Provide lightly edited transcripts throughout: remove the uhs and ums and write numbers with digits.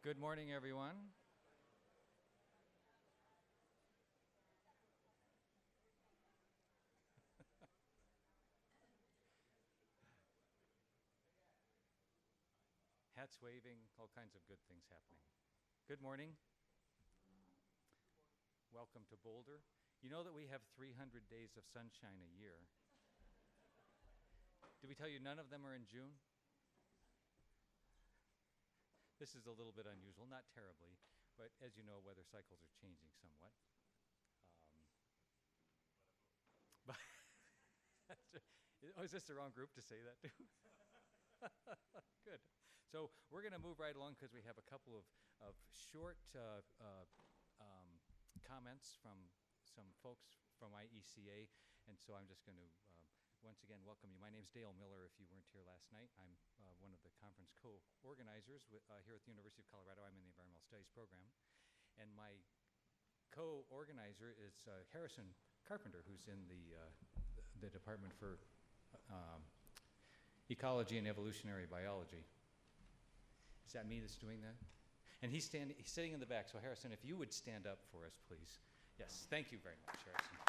Good morning, everyone. Hats waving, all kinds of good things happening. Good morning. Welcome to Boulder. You know that we have 300 days of sunshine a year. Did we tell you none of them are in June? This is a little bit unusual, not terribly, but as you know, weather cycles are changing somewhat. Is this the wrong group to say that to? Good. So we're going to move right along because we have a couple of short comments from some folks from IECA, and so I'm just going to once again welcome you. My name's Dale Miller, if you weren't here last night. I'm one of the conference co-organizers here at the University of Colorado. I'm in the Environmental Studies program, and my co-organizer is Harrison Carpenter, who's in the Department for Ecology and Evolutionary Biology. Is that me that's doing that? And he's sitting in the back. So Harrison, if you would stand up for us, please. Yes, thank you very much, Harrison.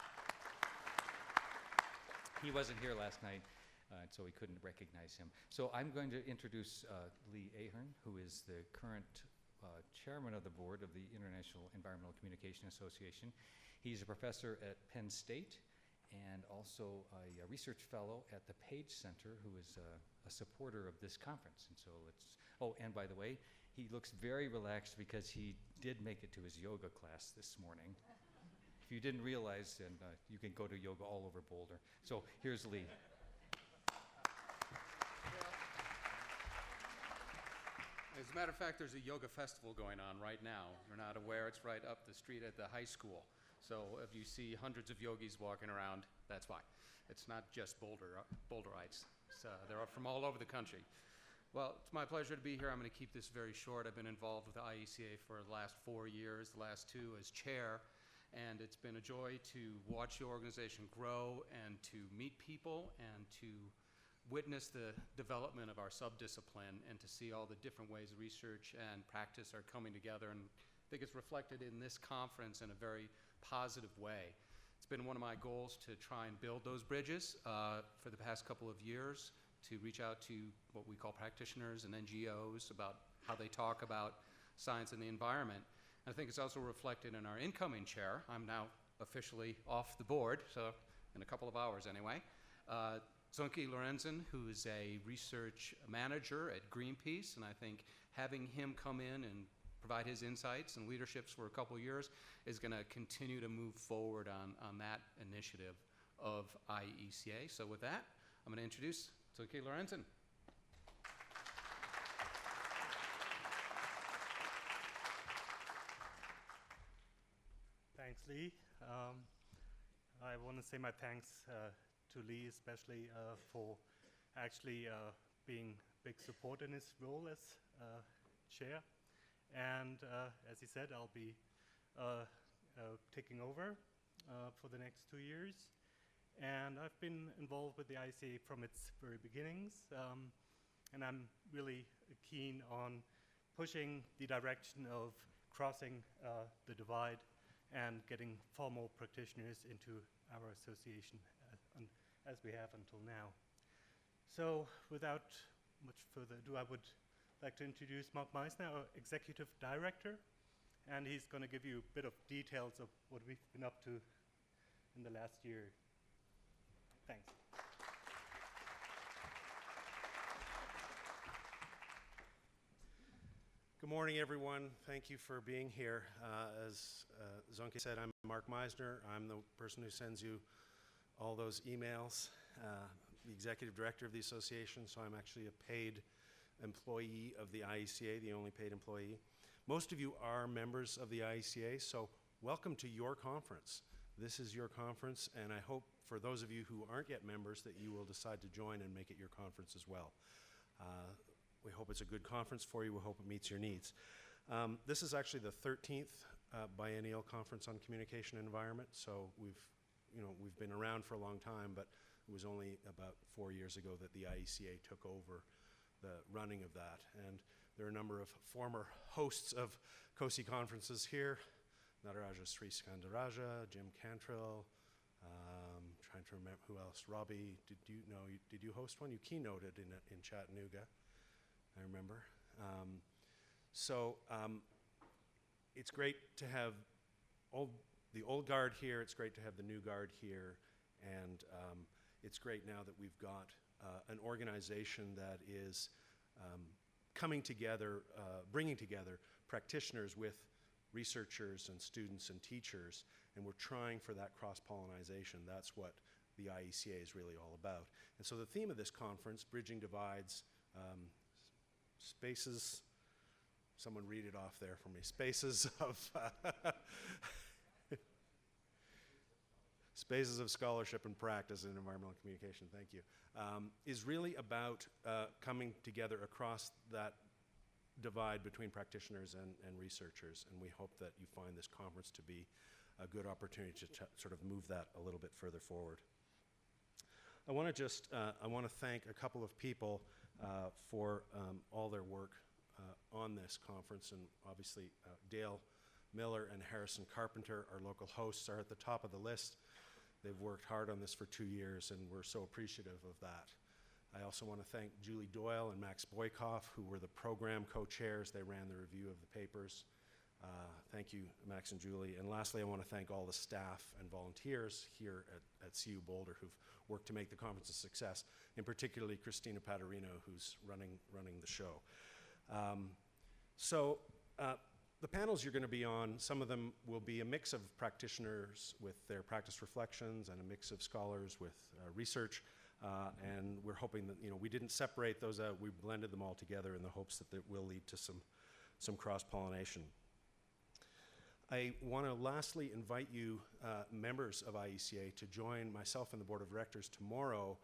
He wasn't here last night, so we couldn't recognize him. So I'm going to introduce Lee Ahern, who is the current chairman of the board of the International Environmental Communication Association. He's a professor at Penn State and also a research fellow at the Page Center, who is a supporter of this conference. And so and by the way, he looks very relaxed because he did make it to his yoga class this morning. If you didn't realize, then you can go to yoga all over Boulder. So here's Lee. As a matter of fact, there's a yoga festival going on right now. If you're not aware, it's right up the street at the high school. So if you see hundreds of yogis walking around, that's why. It's not just Boulderites. They're from all over the country. Well, it's my pleasure to be here. I'm going to keep this very short. I've been involved with the IECA for the last 4 years, the last 2 as chair. And it's been a joy to watch the organization grow and to meet people and to witness the development of our subdiscipline and to see all the different ways research and practice are coming together. And I think it's reflected in this conference in a very positive way. It's been one of my goals to try and build those bridges for the past couple of years, to reach out to what we call practitioners and NGOs about how they talk about science and the environment. And I think it's also reflected in our incoming chair. I'm now officially off the board, so in a couple of hours anyway. Zonke Lorenzen, who is a research manager at Greenpeace, and I think having him come in and provide his insights and leaderships for a couple of years is going to continue to move forward on that initiative of IECA. So with that, I'm going to introduce Zonke Lorenzen. Thanks, Lee. I want to say my thanks to Lee, especially for actually being big support in his role as chair. And as he said, I'll be taking over for the next 2 years. And I've been involved with the ICA from its very beginnings. And I'm really keen on pushing the direction of crossing the divide and getting far more practitioners into our association as we have until now. So without much further ado, I would like to introduce Mark Meisner, our Executive Director, and he's going to give you a bit of details of what we've been up to in the last year. Thanks. Good morning, everyone. Thank you for being here. As Zonke said, I'm Mark Meisner. I'm the person who sends you all those emails, the executive director of the association, so I'm actually a paid employee of the IECA, the only paid employee. Most of you are members of the IECA, so welcome to your conference. This is your conference, and I hope for those of you who aren't yet members that you will decide to join and make it your conference as well. We hope it's a good conference for you. We hope it meets your needs. This is actually the 13th biennial conference on communication and environment, so we've been around for a long time, but it was only about 4 years ago that the IECA took over the running of that. And There are a number of former hosts of COCE conferences here. Nataraja Sri Skandaraja, Jim Cantrill, trying to remember who else. Robbie, did you host one? You keynoted in Chattanooga, I remember. It's great to have the old guard here. It's great to have the new guard here. And it's great now that we've got an organization that is coming together, bringing together practitioners with researchers and students and teachers, and we're trying for that cross-pollination. That's what the IECA is really all about. And so the theme of this conference, Bridging Divides, spaces, someone read it off there for me, spaces of spaces of scholarship and practice in environmental communication, thank you, is really about coming together across that divide between practitioners and researchers, and we hope that you find this conference to be a good opportunity to sort of move that a little bit further forward. I want to thank a couple of people for all their work on this conference, and obviously Dale Miller and Harrison Carpenter, our local hosts, are at the top of the list. They've worked hard on this for 2 years, and we're so appreciative of that. I also want to thank Julie Doyle and Max Boykoff, who were the program co-chairs. They ran the review of the papers. Thank you, Max and Julie. And lastly, I want to thank all the staff and volunteers here at CU Boulder who've worked to make the conference a success, and particularly Christina Paterino, who's running the show. The panels you're going to be on, some of them will be a mix of practitioners with their practice reflections and a mix of scholars with research. And we're hoping that, we didn't separate those out. We blended them all together in the hopes that will lead to some cross-pollination. I want to lastly invite you, members of IECA, to join myself and the board of directors tomorrow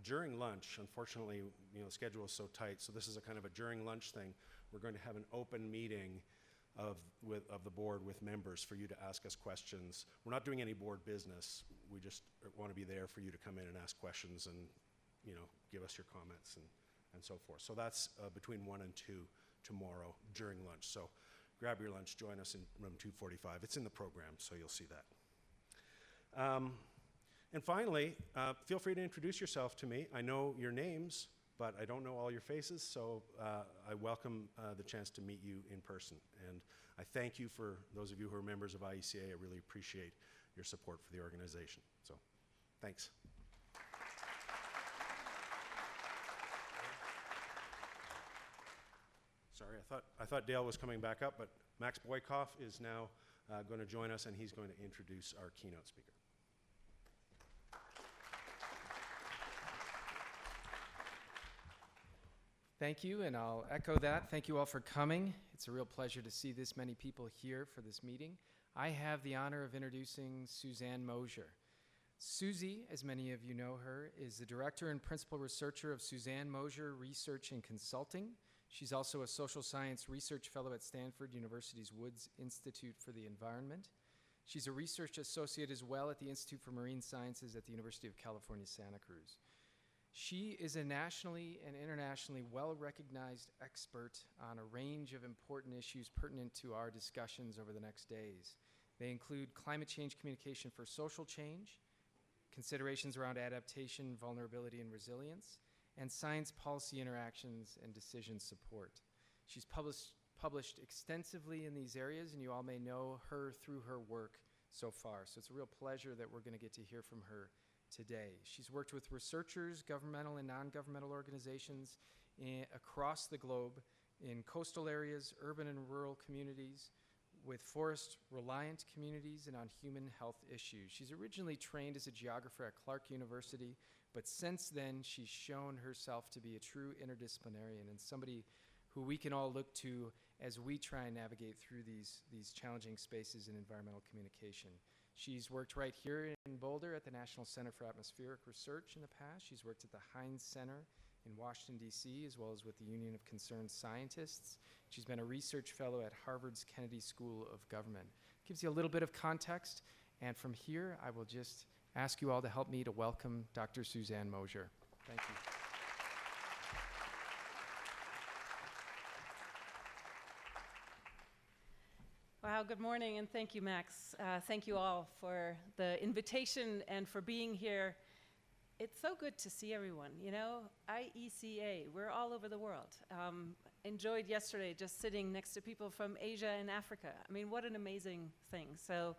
during lunch. Unfortunately, the schedule is so tight, so this is a kind of a during lunch thing. We're going to have an open meeting of the board with members for you to ask us questions. We're not doing any board business. We just want to be there for you to come in and ask questions and give us your comments and so forth. So that's between 1 and 2 tomorrow during lunch. So grab your lunch, join us in room 245. It's in the program, so you'll see that. And finally, feel free to introduce yourself to me. I know your names, but I don't know all your faces, so I welcome the chance to meet you in person. And I thank you for those of you who are members of IECA. I really appreciate your support for the organization. So, thanks. Sorry, I thought Dale was coming back up, but Max Boykoff is now going to join us, and he's going to introduce our keynote speaker. Thank you, and I'll echo that. Thank you all for coming. It's a real pleasure to see this many people here for this meeting. I have the honor of introducing Susanne Moser. Susie, as many of you know her, is the director and principal researcher of Susanne Moser Research and Consulting. She's also a social science research fellow at Stanford University's Woods Institute for the Environment. She's a research associate as well at the Institute for Marine Sciences at the University of California, Santa Cruz. She is a nationally and internationally well-recognized expert on a range of important issues pertinent to our discussions over the next days. They include climate change communication for social change, considerations around adaptation, vulnerability, and resilience, and science policy interactions and decision support. She's published extensively in these areas, and you all may know her through her work so far. So it's a real pleasure that we're going to get to hear from her today. She's worked with researchers, governmental and non-governmental organizations across the globe in coastal areas, urban and rural communities, with forest-reliant communities, and on human health issues. She's originally trained as a geographer at Clark University, but since then she's shown herself to be a true interdisciplinarian and somebody who we can all look to as we try and navigate through these challenging spaces in environmental communication. She's worked right here in Boulder at the National Center for Atmospheric Research in the past. She's worked at the Heinz Center in Washington, D.C., as well as with the Union of Concerned Scientists. She's been a research fellow at Harvard's Kennedy School of Government. Gives you a little bit of context, and from here, I will just ask you all to help me to welcome Dr. Susanne Moser. Thank you. Wow, good morning, and thank you, Max. Thank you all for the invitation and for being here. It's so good to see everyone. You know, IECA, we're all over the world. Enjoyed yesterday just sitting next to people from Asia and Africa. I mean, what an amazing thing. So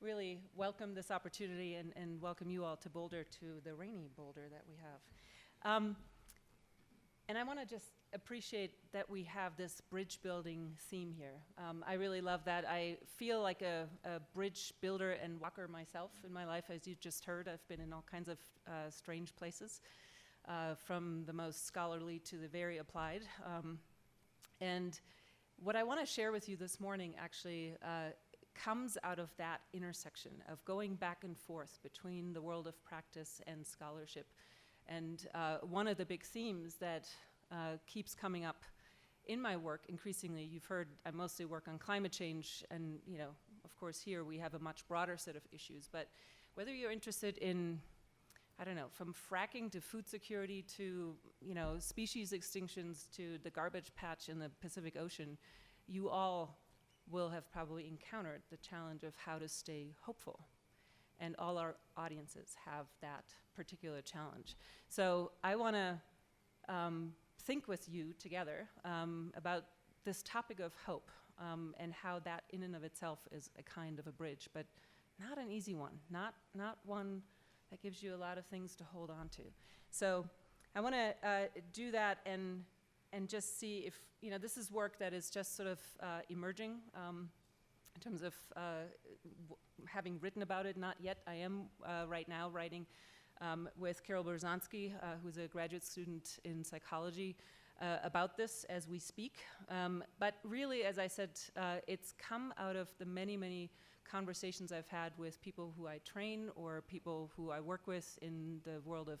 really welcome this opportunity and welcome you all to Boulder, to the rainy Boulder that we have. And I want to just appreciate that we have this bridge building theme here. I really love that. I feel like a bridge builder and walker myself in my life. As you just heard, I've been in all kinds of strange places, from the most scholarly to the very applied. And what I want to share with you this morning actually comes out of that intersection of going back and forth between the world of practice and scholarship. And one of the big themes that keeps coming up in my work increasingly, you've heard I mostly work on climate change, and you know, of course here we have a much broader set of issues, but whether you're interested in, I don't know, from fracking to food security to, you know, species extinctions to the garbage patch in the Pacific Ocean, you all will have probably encountered the challenge of how to stay hopeful. And all our audiences have that particular challenge. So I want to think with you together about this topic of hope and how that in and of itself is a kind of a bridge, but not an easy one, not one that gives you a lot of things to hold on to. So I want to do that and just see if, you know, this is work that is just sort of emerging in terms of having written about it. Not yet. I am right now writing with Carol Berzonsky, who's a graduate student in psychology, about this as we speak. But really, as I said, it's come out of the many, many conversations I've had with people who I train or people who I work with in the world of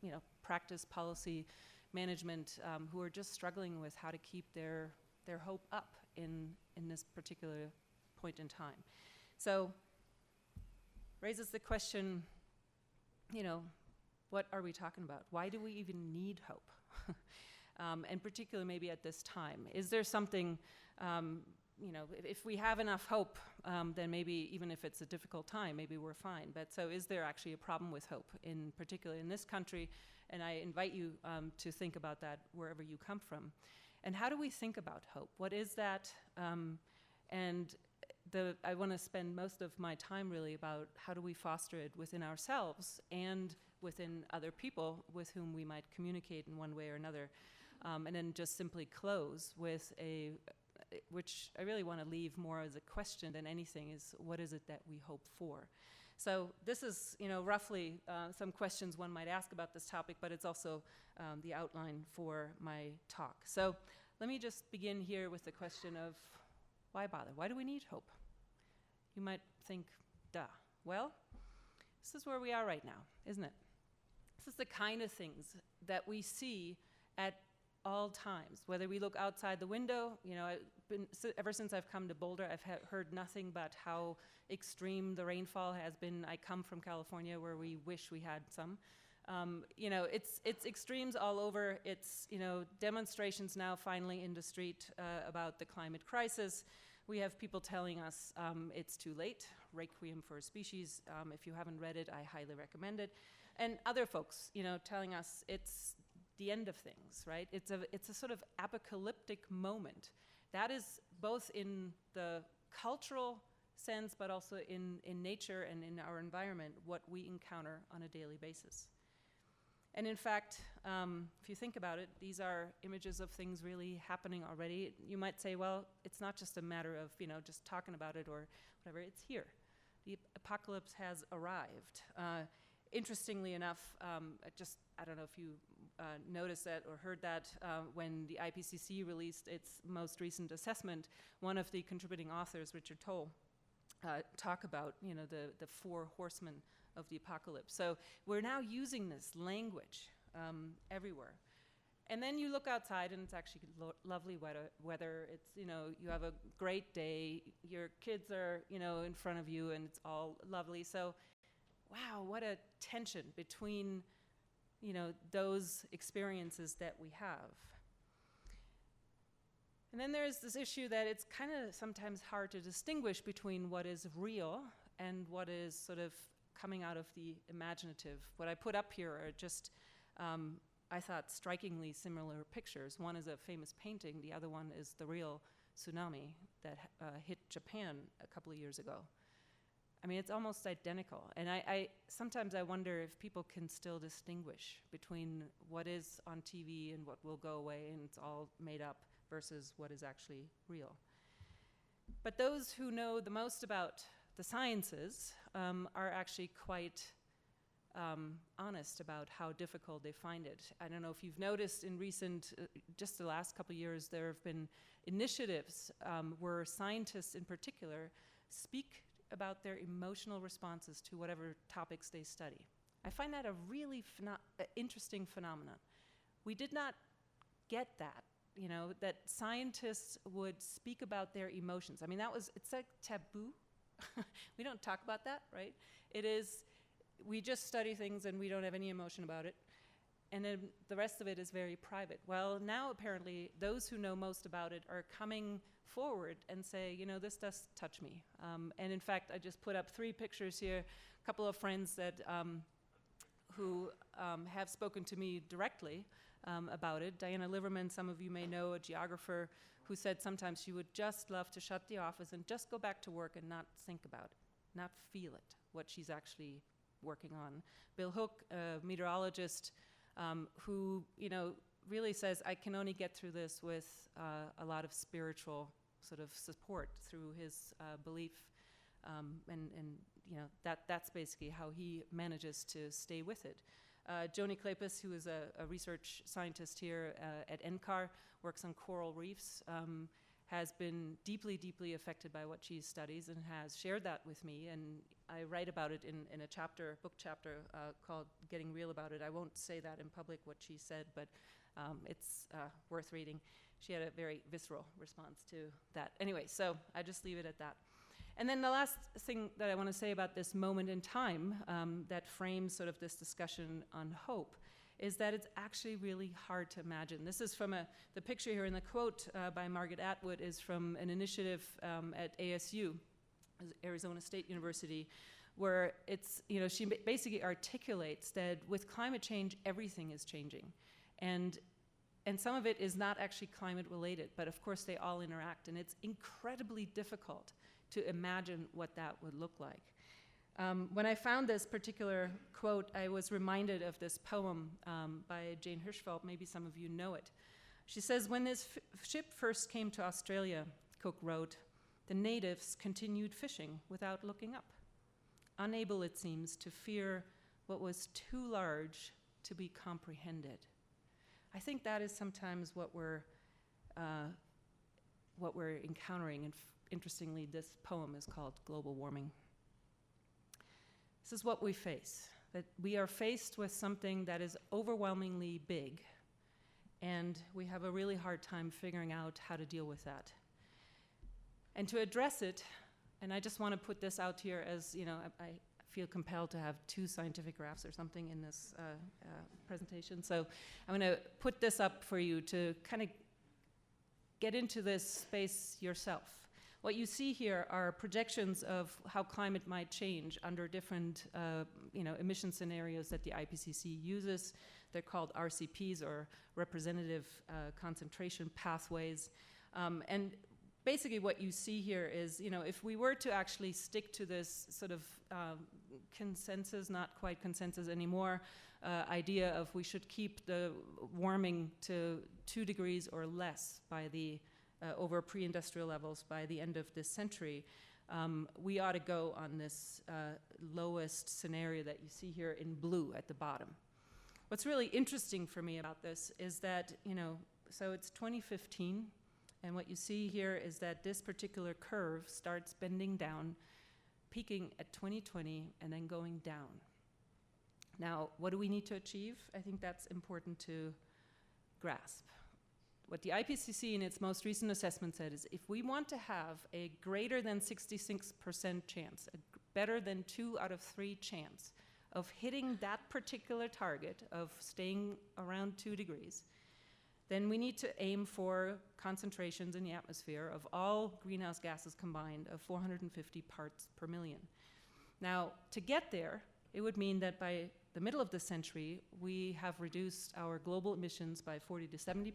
you know, practice, policy, management, who are just struggling with how to keep their hope up in this particular point in time. So raises the question, you know, what are we talking about? Why do we even need hope? And particularly maybe at this time. Is there something, you know, if we have enough hope, then maybe even if it's a difficult time, maybe we're fine. But so is there actually a problem with hope, in particular in this country? And I invite you to think about that wherever you come from. And how do we think about hope? What is that? And I want to spend most of my time really about how do we foster it within ourselves and within other people with whom we might communicate in one way or another. And then just simply close with which I really want to leave more as a question than anything, is what is it that we hope for? So this is, you know, roughly some questions one might ask about this topic, but it's also the outline for my talk. So let me just begin here with the question of why bother? Why do we need hope? You might think, duh. Well, this is where we are right now, isn't it? This is the kind of things that we see at all times, whether we look outside the window. You know, ever since I've come to Boulder, I've heard nothing but how extreme the rainfall has been. I come from California, where we wish we had some. You know, it's extremes all over. It's, you know, demonstrations now finally in the street about the climate crisis. We have people telling us it's too late, Requiem for a Species. If you haven't read it, I highly recommend it. And other folks, you know, telling us it's the end of things, right? It's a sort of apocalyptic moment. That is both in the cultural sense, but also in nature and in our environment, what we encounter on a daily basis. And in fact, if you think about it, these are images of things really happening already. You might say, well, it's not just a matter of, you know, just talking about it or whatever, it's here. The apocalypse has arrived. Interestingly enough, I don't know if you noticed that or heard that when the IPCC released its most recent assessment, one of the contributing authors, Richard Toll, talk about, you know, the four horsemen of the apocalypse. So we're now using this language everywhere. And then you look outside and it's actually lovely weather. It's, you know, you have a great day, your kids are, you know, in front of you and it's all lovely. So wow, what a tension between, you know, those experiences that we have. And then there's this issue that it's kind of sometimes hard to distinguish between what is real and what is sort of coming out of the imaginative. What I put up here are just, I thought, strikingly similar pictures. One is a famous painting, the other one is the real tsunami that hit Japan a couple of years ago. I mean, it's almost identical. And sometimes I wonder if people can still distinguish between what is on TV and what will go away and it's all made up versus what is actually real. But those who know the most about the sciences are actually quite honest about how difficult they find it. I don't know if you've noticed in recent, just the last couple of years, there have been initiatives where scientists in particular speak about their emotional responses to whatever topics they study. I find that a really interesting phenomenon. We did not get that, you know, that scientists would speak about their emotions. I mean, it's like taboo. We don't talk about that, right? It is, we just study things and we don't have any emotion about it. And then the rest of it is very private. Well, now apparently those who know most about it are coming forward and say, you know, this does touch me. And in fact, I just put up 3 pictures here, a couple of friends that who have spoken to me directly about it. Diana Liverman, some of you may know, a geographer who said sometimes she would just love to shut the office and just go back to work and not think about it, not feel it, what she's actually working on. Bill Hook, a meteorologist, who, you know, really says, I can only get through this with a lot of spiritual sort of support through his belief. And you know, that's basically how he manages to stay with it. Joni Klepis, who is a research scientist here at NCAR, works on coral reefs, has been deeply, deeply affected by what she studies and has shared that with me. And I write about it in a chapter, book chapter called Getting Real About It. I won't say that in public, what she said, but it's worth reading. She had a very visceral response to that. Anyway, so I just leave it at that. And then the last thing that I want to say about this moment in time that frames sort of this discussion on hope is that it's actually really hard to imagine. This is from the picture here in the quote by Margaret Atwood is from an initiative at ASU, Arizona State University, where it's, you know, she basically articulates that with climate change, everything is changing. And some of it is not actually climate related, but of course they all interact, and it's incredibly difficult to imagine what that would look like. When I found this particular quote, I was reminded of this poem by Jane Hirschfeld. Maybe some of you know it. She says, when this ship first came to Australia, Cook wrote, the natives continued fishing without looking up, unable, it seems, to fear what was too large to be comprehended. I think that is sometimes what we're encountering, and interestingly, this poem is called Global Warming. This is what we face, that we are faced with something that is overwhelmingly big, and we have a really hard time figuring out how to deal with that. And to address it, and I just want to put this out here as, you know, I feel compelled to have 2 scientific graphs or something in this presentation. So I'm going to put this up for you to kind of get into this space yourself. What you see here are projections of how climate might change under different emission scenarios that the IPCC uses. They're called RCPs, or representative concentration pathways. And basically what you see here is, you know, if we were to actually stick to this sort of consensus, not quite consensus anymore, idea of we should keep the warming to 2 degrees or less by the over pre-industrial levels by the end of this century, we ought to go on this lowest scenario that you see here in blue at the bottom. What's really interesting for me about this is that, you know, so it's 2015, and what you see here is that this particular curve starts bending down, peaking at 2020, and then going down. Now, what do we need to achieve? I think that's important to grasp. What the IPCC in its most recent assessment said is if we want to have a greater than 66% chance, a better than 2 out of 3 chance of hitting that particular target of staying around 2 degrees, then we need to aim for concentrations in the atmosphere of all greenhouse gases combined of 450 parts per million. Now, to get there, it would mean that by the middle of the century, we have reduced our global emissions by 40 to 70%,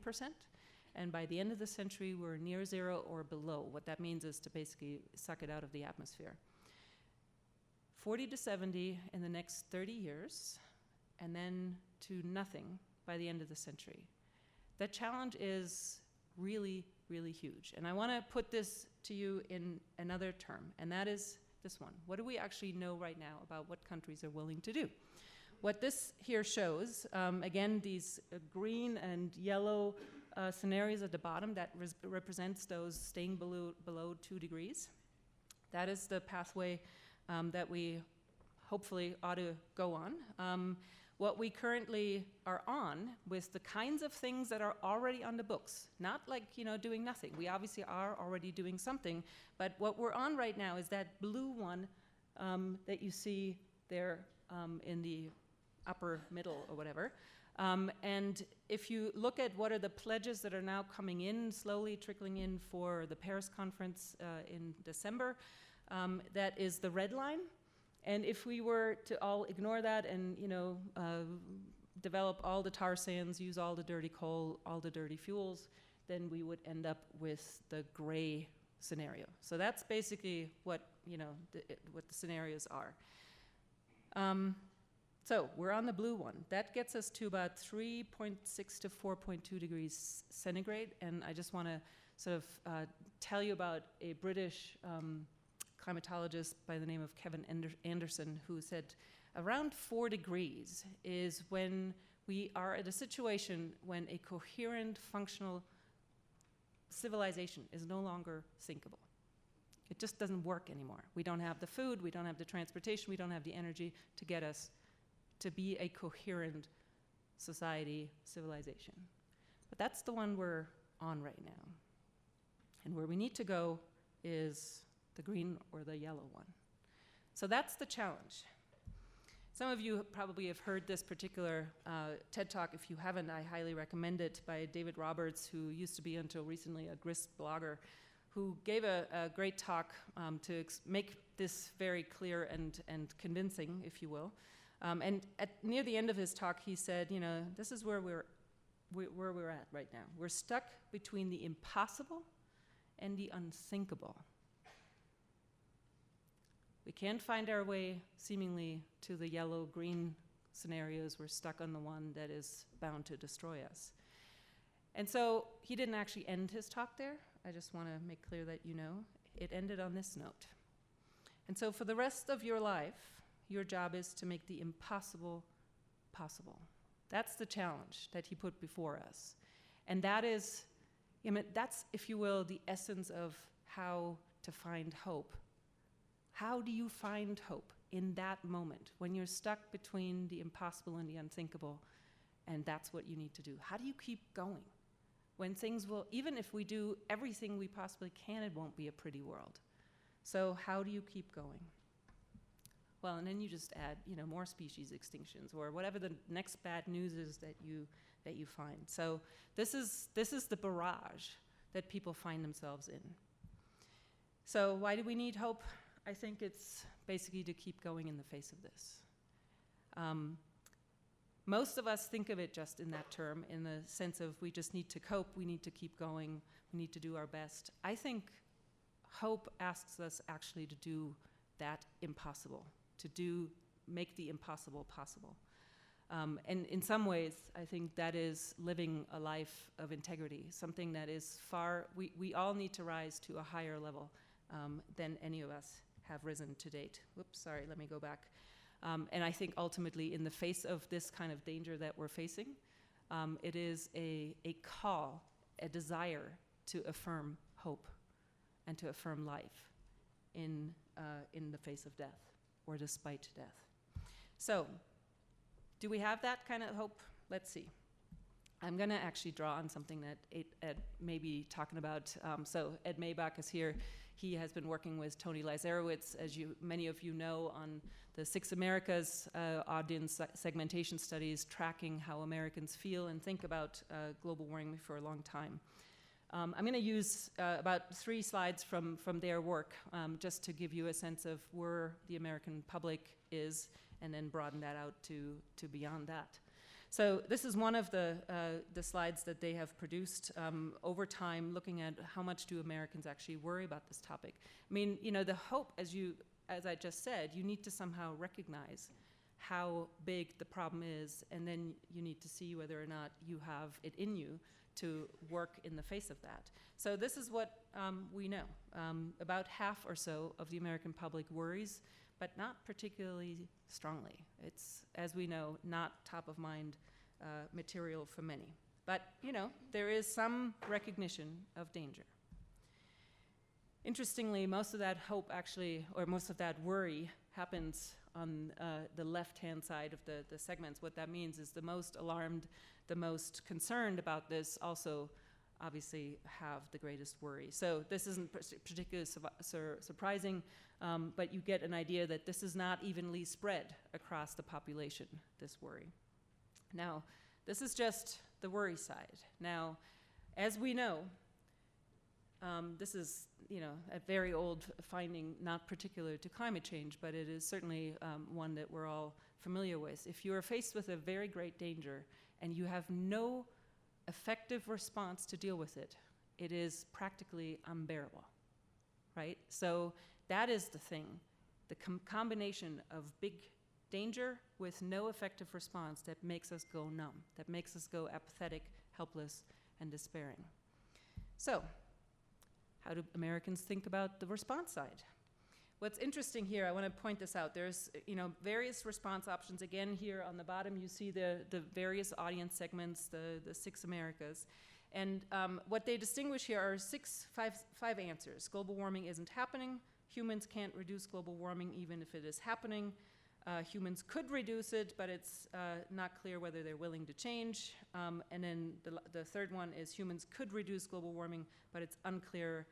and by the end of the century, we're near zero or below. What that means is to basically suck it out of the atmosphere. 40 to 70 in the next 30 years, and then to nothing by the end of the century. That challenge is really, really huge. And I want to put this to you in another term, and that is this one. What do we actually know right now about what countries are willing to do? What this here shows, again, these green and yellow scenarios at the bottom, that represents those staying below 2 degrees. That is the pathway that we hopefully ought to go on. What we currently are on with the kinds of things that are already on the books, not like, doing nothing. We obviously are already doing something, but what we're on right now is that blue one that you see there in the upper middle or whatever. And if you look at what are the pledges that are now coming in, slowly trickling in for the Paris conference in December, that is the red line. And if we were to all ignore that and, develop all the tar sands, use all the dirty coal, all the dirty fuels, then we would end up with the gray scenario. So that's basically what, what the scenarios are. So we're on the blue one. That gets us to about 3.6 to 4.2 degrees centigrade. And I just want to sort of tell you about a British climatologist by the name of Kevin Anderson, who said around 4 degrees is when we are at a situation when a coherent, functional civilization is no longer thinkable. It just doesn't work anymore. We don't have the food, we don't have the transportation, we don't have the energy to get us to be a coherent society, civilization. But that's the one we're on right now. And where we need to go is the green or the yellow one. So that's the challenge. Some of you probably have heard this particular TED Talk. If you haven't, I highly recommend it, by David Roberts, who used to be until recently a grist blogger, who gave a great talk to make this very clear and convincing, if you will. And near the end of his talk, he said, this is where we're at right now. We're stuck between the impossible and the unthinkable. We can't find our way, seemingly, to the yellow-green scenarios. We're stuck on the one that is bound to destroy us. And so he didn't actually end his talk there. I just want to make clear that you know. It ended on this note. And so for the rest of your life, your job is to make the impossible possible. That's the challenge that he put before us. And that is, that's, if you will, the essence of how to find hope. How do you find hope in that moment when you're stuck between the impossible and the unthinkable, and that's what you need to do? How do you keep going when things will, even if we do everything we possibly can, it won't be a pretty world. So how do you keep going? Well, and then you just add, more species extinctions or whatever the next bad news is that you find. So this is the barrage that people find themselves in. So why do we need hope? I think it's basically to keep going in the face of this. Most of us think of it just in that term, in the sense of we just need to cope, we need to keep going, we need to do our best. I think hope asks us actually to do that impossible, make the impossible possible. And in some ways, I think that is living a life of integrity, something that is we all need to rise to a higher level than any of us have risen to date. Whoops, sorry, let me go back. And I think ultimately, in the face of this kind of danger that we're facing, it is a call, a desire to affirm hope and to affirm life in the face of death or despite death. So, do we have that kind of hope? Let's see. I'm going to actually draw on something that Ed may be talking about. So Ed Maybach is here. He has been working with Tony Lazarowitz, as many of you know, on the Six Americas audience segmentation studies, tracking how Americans feel and think about global warming for a long time. I'm going to use about 3 slides from their work just to give you a sense of where the American public is, and then broaden that out to beyond that. So this is one of the slides that they have produced over time, looking at how much do Americans actually worry about this topic. I mean, you know, the hope, as I just said, you need to somehow recognize how big the problem is, and then you need to see whether or not you have it in you to work in the face of that. So this is what we know. About half or so of the American public worries, but not particularly strongly. It's, as we know, not top of mind material for many. But, you know, there is some recognition of danger. Interestingly, most of that hope actually, or most of that worry happens on the left-hand side of the segments. What that means is the most alarmed, the most concerned about this also obviously have the greatest worry. So this isn't particularly surprising, but you get an idea that this is not evenly spread across the population, this worry. Now, this is just the worry side. Now, as we know, this is, you know, a very old finding, not particular to climate change, but it is certainly one that we're all familiar with. If you are faced with a very great danger and you have no effective response to deal with it, it is practically unbearable, right? So that is the thing, the combination of big danger with no effective response that makes us go numb, that makes us go apathetic, helpless, and despairing. So, how do Americans think about the response side? What's interesting here, I want to point this out. There's, you know, various response options. Again, here on the bottom, you see the various audience segments, the 6 Americas. And what they distinguish here are five answers. Global warming isn't happening. Humans can't reduce global warming even if it is happening. Humans could reduce it, but it's not clear whether they're willing to change. And then the third one is humans could reduce global warming, but it's unclear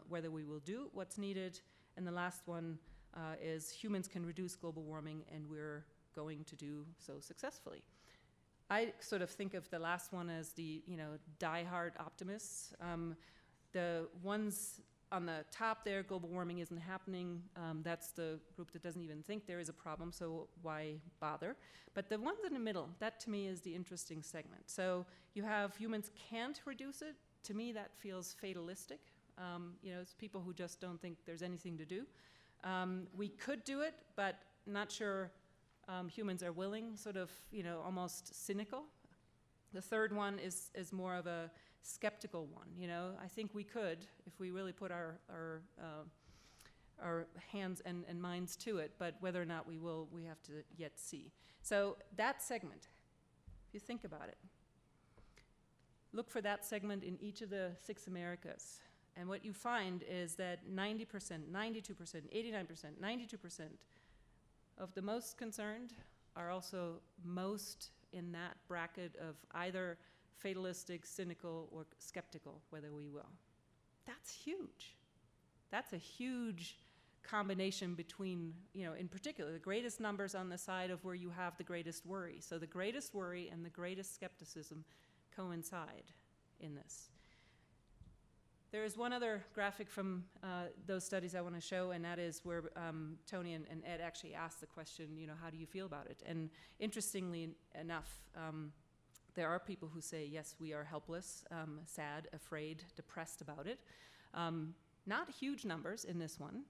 whether we will do what's needed. And the last one is humans can reduce global warming, and we're going to do so successfully. I sort of think of the last one as the, you know, diehard optimists. The ones on the top there, global warming isn't happening, that's the group that doesn't even think there is a problem, so why bother? But the ones in the middle, that to me is the interesting segment. So you have humans can't reduce it. To me, that feels fatalistic. You know, it's people who just don't think there's anything to do. We could do it, but not sure humans are willing, sort of, you know, almost cynical. The third one is more of a skeptical one. You know, I think we could, if we really put our hands and minds to it, but whether or not we will, we have to yet see. So that segment, if you think about it, look for that segment in each of the 6 Americas. And what you find is that 90%, 92%, 89%, 92% of the most concerned are also most in that bracket of either fatalistic, cynical, or skeptical, whether we will. That's huge. That's a huge combination between, you know, in particular, the greatest numbers on the side of where you have the greatest worry. So the greatest worry and the greatest skepticism coincide in this. There is one other graphic from those studies I want to show, and that is where Tony and Ed actually asked the question, you know, how do you feel about it? And interestingly enough, there are people who say, yes, we are helpless, sad, afraid, depressed about it. Not huge numbers in this one.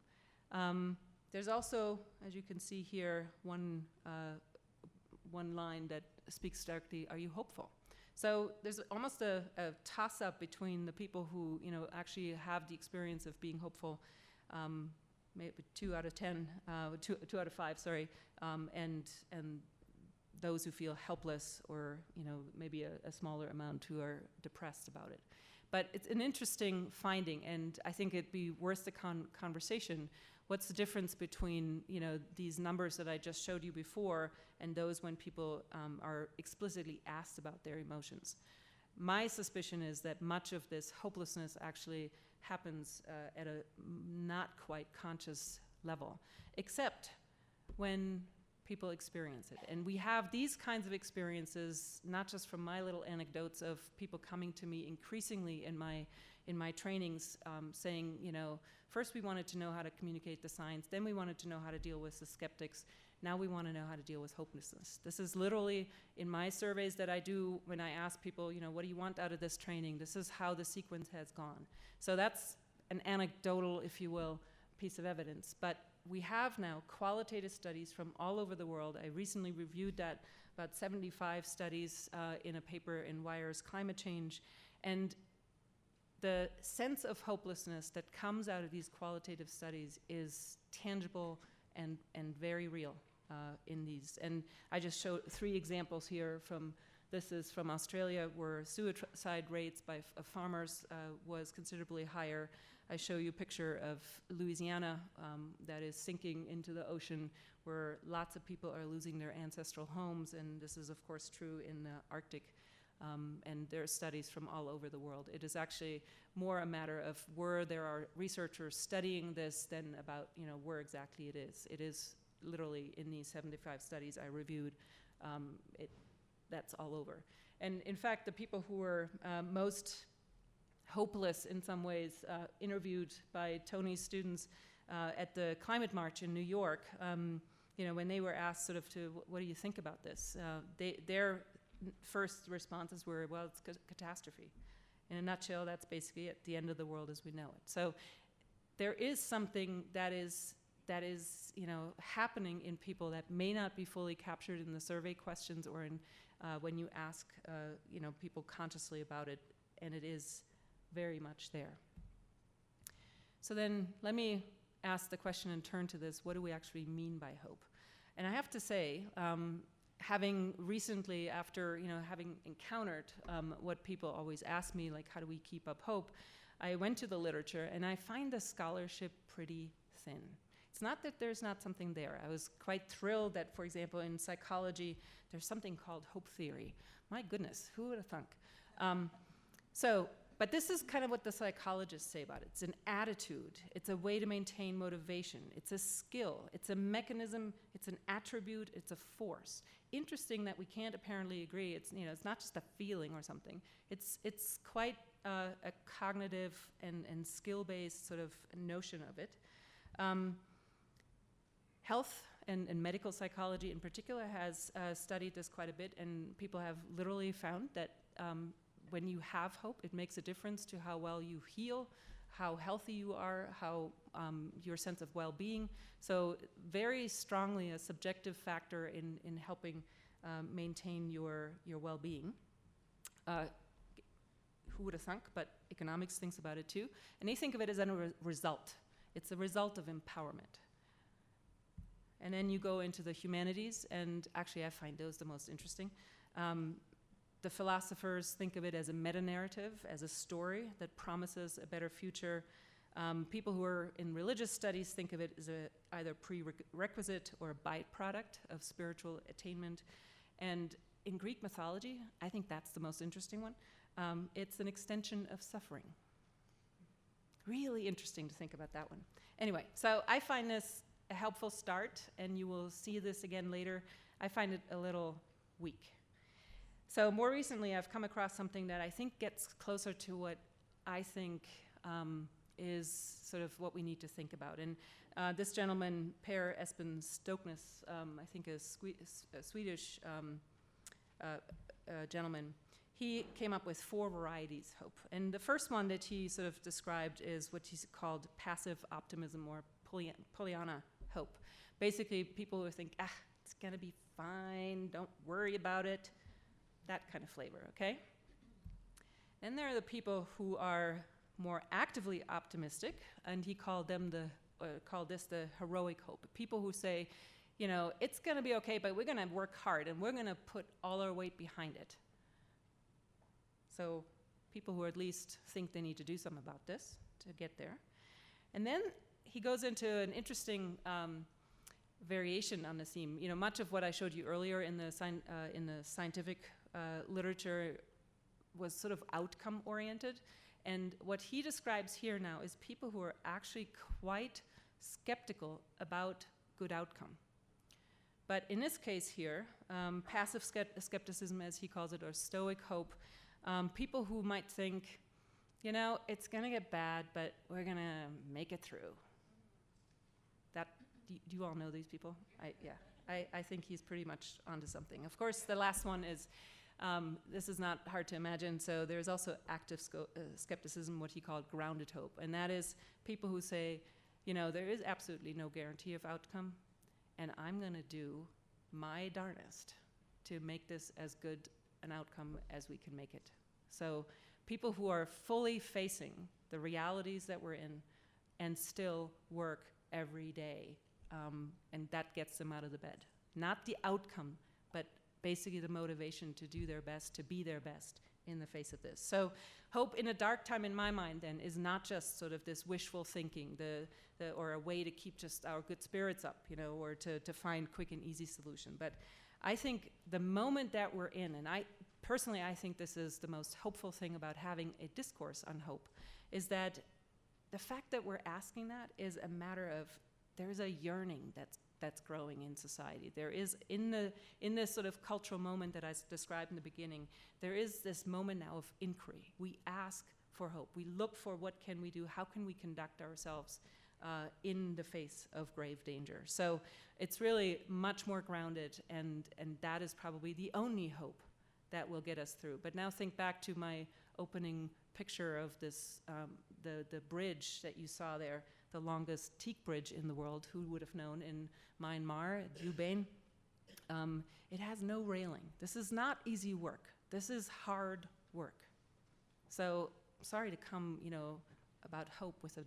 There's also, as you can see here, one line that speaks directly, are you hopeful? So there's almost a toss-up between the people who, you know, actually have the experience of being hopeful, maybe 2 out of 10, 2 out of 5, sorry, and those who feel helpless, or, you know, maybe a smaller amount who are depressed about it. But it's an interesting finding, and I think it'd be worth the conversation. What's the difference between, you know, these numbers that I just showed you before and those when people are explicitly asked about their emotions? My suspicion is that much of this hopelessness actually happens at a not quite conscious level, except when people experience it. And we have these kinds of experiences, not just from my little anecdotes of people coming to me increasingly in my trainings, saying, you know, first we wanted to know how to communicate the science, then we wanted to know how to deal with the skeptics, now we want to know how to deal with hopelessness. This is literally in my surveys that I do when I ask people, you know, what do you want out of this training? This is how the sequence has gone. So that's an anecdotal, if you will, piece of evidence. But we have now qualitative studies from all over the world. I recently reviewed that, about 75 studies in a paper in Wire's Climate Change. And the sense of hopelessness that comes out of these qualitative studies is tangible and very real in these. And I just showed 3 examples here from, this is from Australia, where suicide rates by farmers was considerably higher. I show you a picture of Louisiana that is sinking into the ocean, where lots of people are losing their ancestral homes, and this is of course true in the Arctic. And there are studies from all over the world. It is actually more a matter of where there are researchers studying this than about, you know, where exactly it is. It is literally in these 75 studies I reviewed, that's all over. And in fact, the people who were most hopeless in some ways, interviewed by Tony's students at the Climate March in New York, you know, when they were asked sort of to, what do you think about this? Their first responses were, well, it's catastrophe. In a nutshell, that's basically it, the end of the world as we know it. So there is something that is, you know, happening in people that may not be fully captured in the survey questions or in when you ask, you know, people consciously about it, and it is very much there. So then let me ask the question and turn to this, what do we actually mean by hope? And I have to say, having recently, after, you know, having encountered what people always ask me, like, how do we keep up hope? I went to the literature, and I find the scholarship pretty thin. It's not that there's not something there. I was quite thrilled that, for example, in psychology, there's something called hope theory. My goodness, who would have thunk? But this is kind of what the psychologists say about it. It's an attitude. It's a way to maintain motivation. It's a skill. It's a mechanism. It's an attribute. It's a force. Interesting that we can't apparently agree. It's, you know, it's not just a feeling or something. It's quite a cognitive and skill-based sort of notion of it. Health and medical psychology in particular has studied this quite a bit, and people have literally found that when you have hope, it makes a difference to how well you heal, how healthy you are, how your sense of well-being. So very strongly a subjective factor in helping maintain your well-being. Who would have thunk, but economics thinks about it too. And they think of it as a result. It's a result of empowerment. And then you go into the humanities, and actually I find those the most interesting. The philosophers think of it as a meta-narrative, as a story that promises a better future. People who are in religious studies think of it as either prerequisite or a byproduct of spiritual attainment. And in Greek mythology, I think that's the most interesting one. It's an extension of suffering. Really interesting to think about that one. Anyway, so I find this a helpful start, and you will see this again later. I find it a little weak. So more recently, I've come across something that I think gets closer to what I think is sort of what we need to think about. And this gentleman, Per Espen Stoknes, I think a Swedish gentleman, he came up with 4 varieties of hope. And the first one that he sort of described is what he's called passive optimism, or Pollyanna hope. Basically, people who think, it's gonna be fine, don't worry about it, that kind of flavor, okay? Then there are the people who are more actively optimistic, and he called this the heroic hope. People who say, you know, it's gonna be okay, but we're gonna work hard, and we're gonna put all our weight behind it. So people who at least think they need to do something about this to get there. And then he goes into an interesting variation on the theme. You know, much of what I showed you earlier in the scientific literature was sort of outcome-oriented, And what he describes here now is people who are actually quite skeptical about good outcome. But in this case here, passive skepticism, as he calls it, or stoic hope, people who might think, you know, it's going to get bad, but we're going to make it through. Do you all know these people? I think he's pretty much onto something. Of course, the last one is, this is not hard to imagine, so there's also active skepticism, what he called grounded hope. And that is people who say, you know, there is absolutely no guarantee of outcome, and I'm going to do my darnest to make this as good an outcome as we can make it. So people who are fully facing the realities that we're in and still work every day, and that gets them out of the bed. Not the outcome, but basically the motivation to do their best, to be their best in the face of this. So hope in a dark time in my mind then is not just sort of this wishful thinking, or a way to keep just our good spirits up, you know, or to find quick and easy solution. But I think the moment that we're in, and I think this is the most hopeful thing about having a discourse on hope, is that the fact that we're asking that is a matter of, there's a yearning that's growing in society. There is, in this sort of cultural moment that I described in the beginning, there is this moment now of inquiry. We ask for hope. We look for what can we do, how can we conduct ourselves in the face of grave danger. So it's really much more grounded, and that is probably the only hope that will get us through. But now think back to my opening picture of this, the bridge that you saw there, the longest teak bridge in the world. Who would have known, in Myanmar, Jubane? It has no railing. This is not easy work. This is hard work. So sorry to come, you know, about hope with a,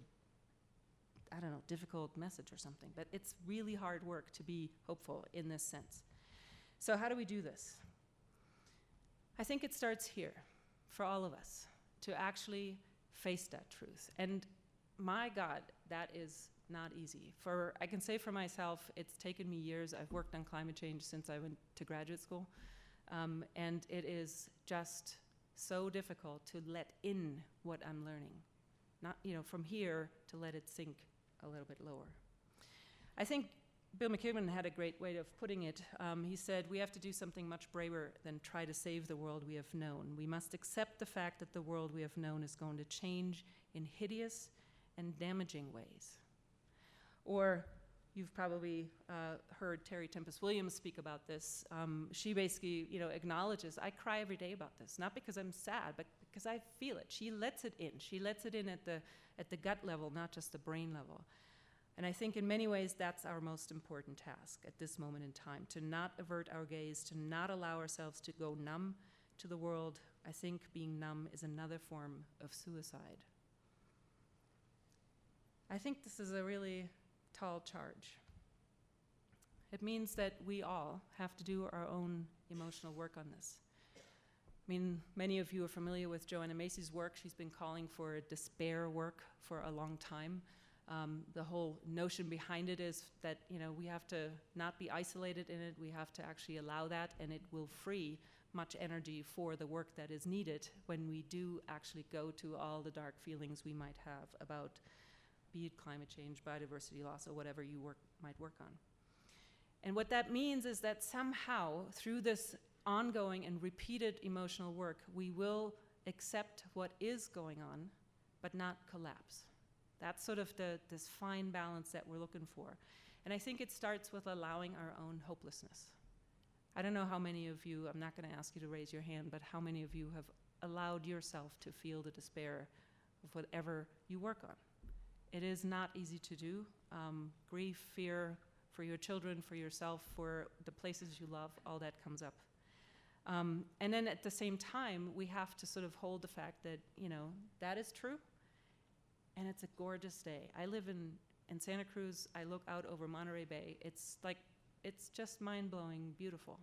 I don't know, difficult message or something, but it's really hard work to be hopeful in this sense. So how do we do this? I think it starts here for all of us to actually face that truth. And my God, that is not easy. I can say for myself, it's taken me years. I've worked on climate change since I went to graduate school. And it is just so difficult to let in what I'm learning. Not, you know, from here to let it sink a little bit lower. I think Bill McKibben had a great way of putting it. He said, we have to do something much braver than try to save the world we have known. We must accept the fact that the world we have known is going to change in hideous and damaging ways. Or you've probably heard Terry Tempest Williams speak about this. She basically, you know, acknowledges, I cry every day about this, not because I'm sad, but because I feel it. She lets it in. She lets it in at the gut level, not just the brain level. And I think in many ways that's our most important task at this moment in time, to not avert our gaze, to not allow ourselves to go numb to the world. I think being numb is another form of suicide. I think this is a really tall charge. It means that we all have to do our own emotional work on this. I mean, many of you are familiar with Joanna Macy's work. She's been calling for despair work for a long time. The whole notion behind it is that, you know, we have to not be isolated in it. We have to actually allow that, and it will free much energy for the work that is needed when we do actually go to all the dark feelings we might have about, be it climate change, biodiversity loss, or whatever you might work on. And what that means is that somehow, through this ongoing and repeated emotional work, we will accept what is going on, but not collapse. That's sort of this fine balance that we're looking for. And I think it starts with allowing our own hopelessness. I don't know how many of you, I'm not going to ask you to raise your hand, but how many of you have allowed yourself to feel the despair of whatever you work on? It is not easy to do. Grief, fear for your children, for yourself, for the places you love, all that comes up. And then at the same time, we have to sort of hold the fact that, you know, that is true. And it's a gorgeous day. I live in Santa Cruz. I look out over Monterey Bay. It's just mind-blowing, beautiful.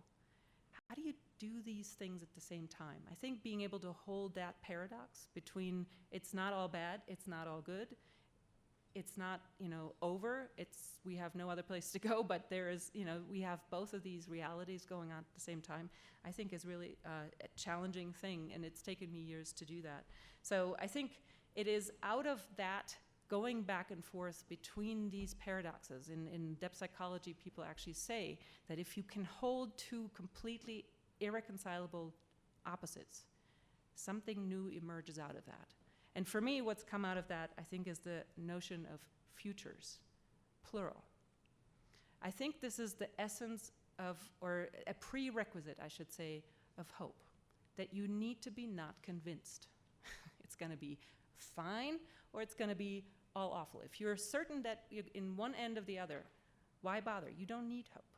How do you do these things at the same time? I think being able to hold that paradox between it's not all bad, it's not all good, it's not, over. We have no other place to go, but there is, we have both of these realities going on at the same time, I think is really a challenging thing, and it's taken me years to do that. So I think it is out of that going back and forth between these paradoxes. In depth psychology, people actually say that if you can hold two completely irreconcilable opposites, something new emerges out of that. And for me, what's come out of that, I think, is the notion of futures, plural. I think this is the essence of, or a prerequisite, I should say, of hope, that you need to be not convinced. It's going to be fine, or it's going to be all awful. If you're certain that you're in one end of the other, why bother? You don't need hope.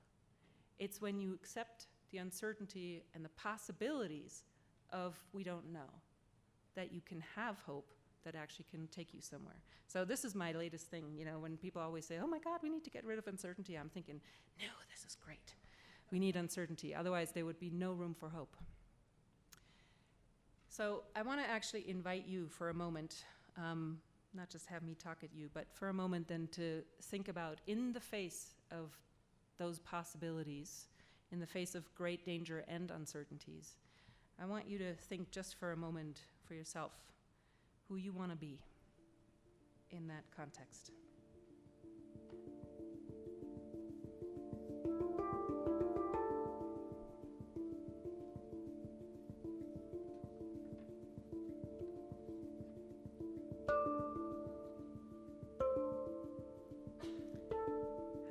It's when you accept the uncertainty and the possibilities of we don't know that you can have hope that actually can take you somewhere. So this is my latest thing, when people always say, oh my God, we need to get rid of uncertainty, I'm thinking, no, this is great. We need uncertainty, otherwise there would be no room for hope. So I want to actually invite you for a moment, not just have me talk at you, but for a moment then to think about, in the face of those possibilities, in the face of great danger and uncertainties, I want you to think just for a moment for yourself who you want to be in that context.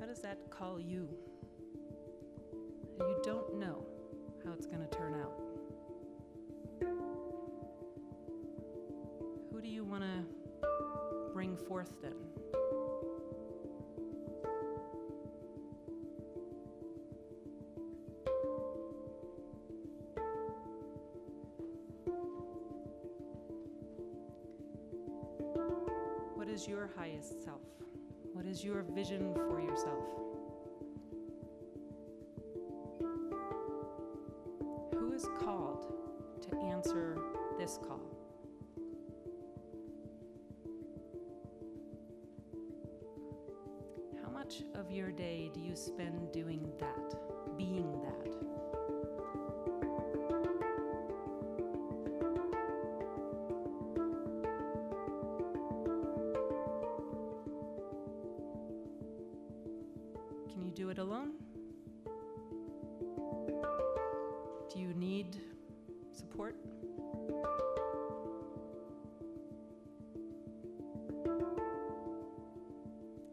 How does that call you? You don't know how it's going to turn out. Who do you want to bring forth then? What is your highest self? What is your vision for yourself? Who is called to answer this call? How much of your day do you spend doing that, being that? Can you do it alone? Do you need support?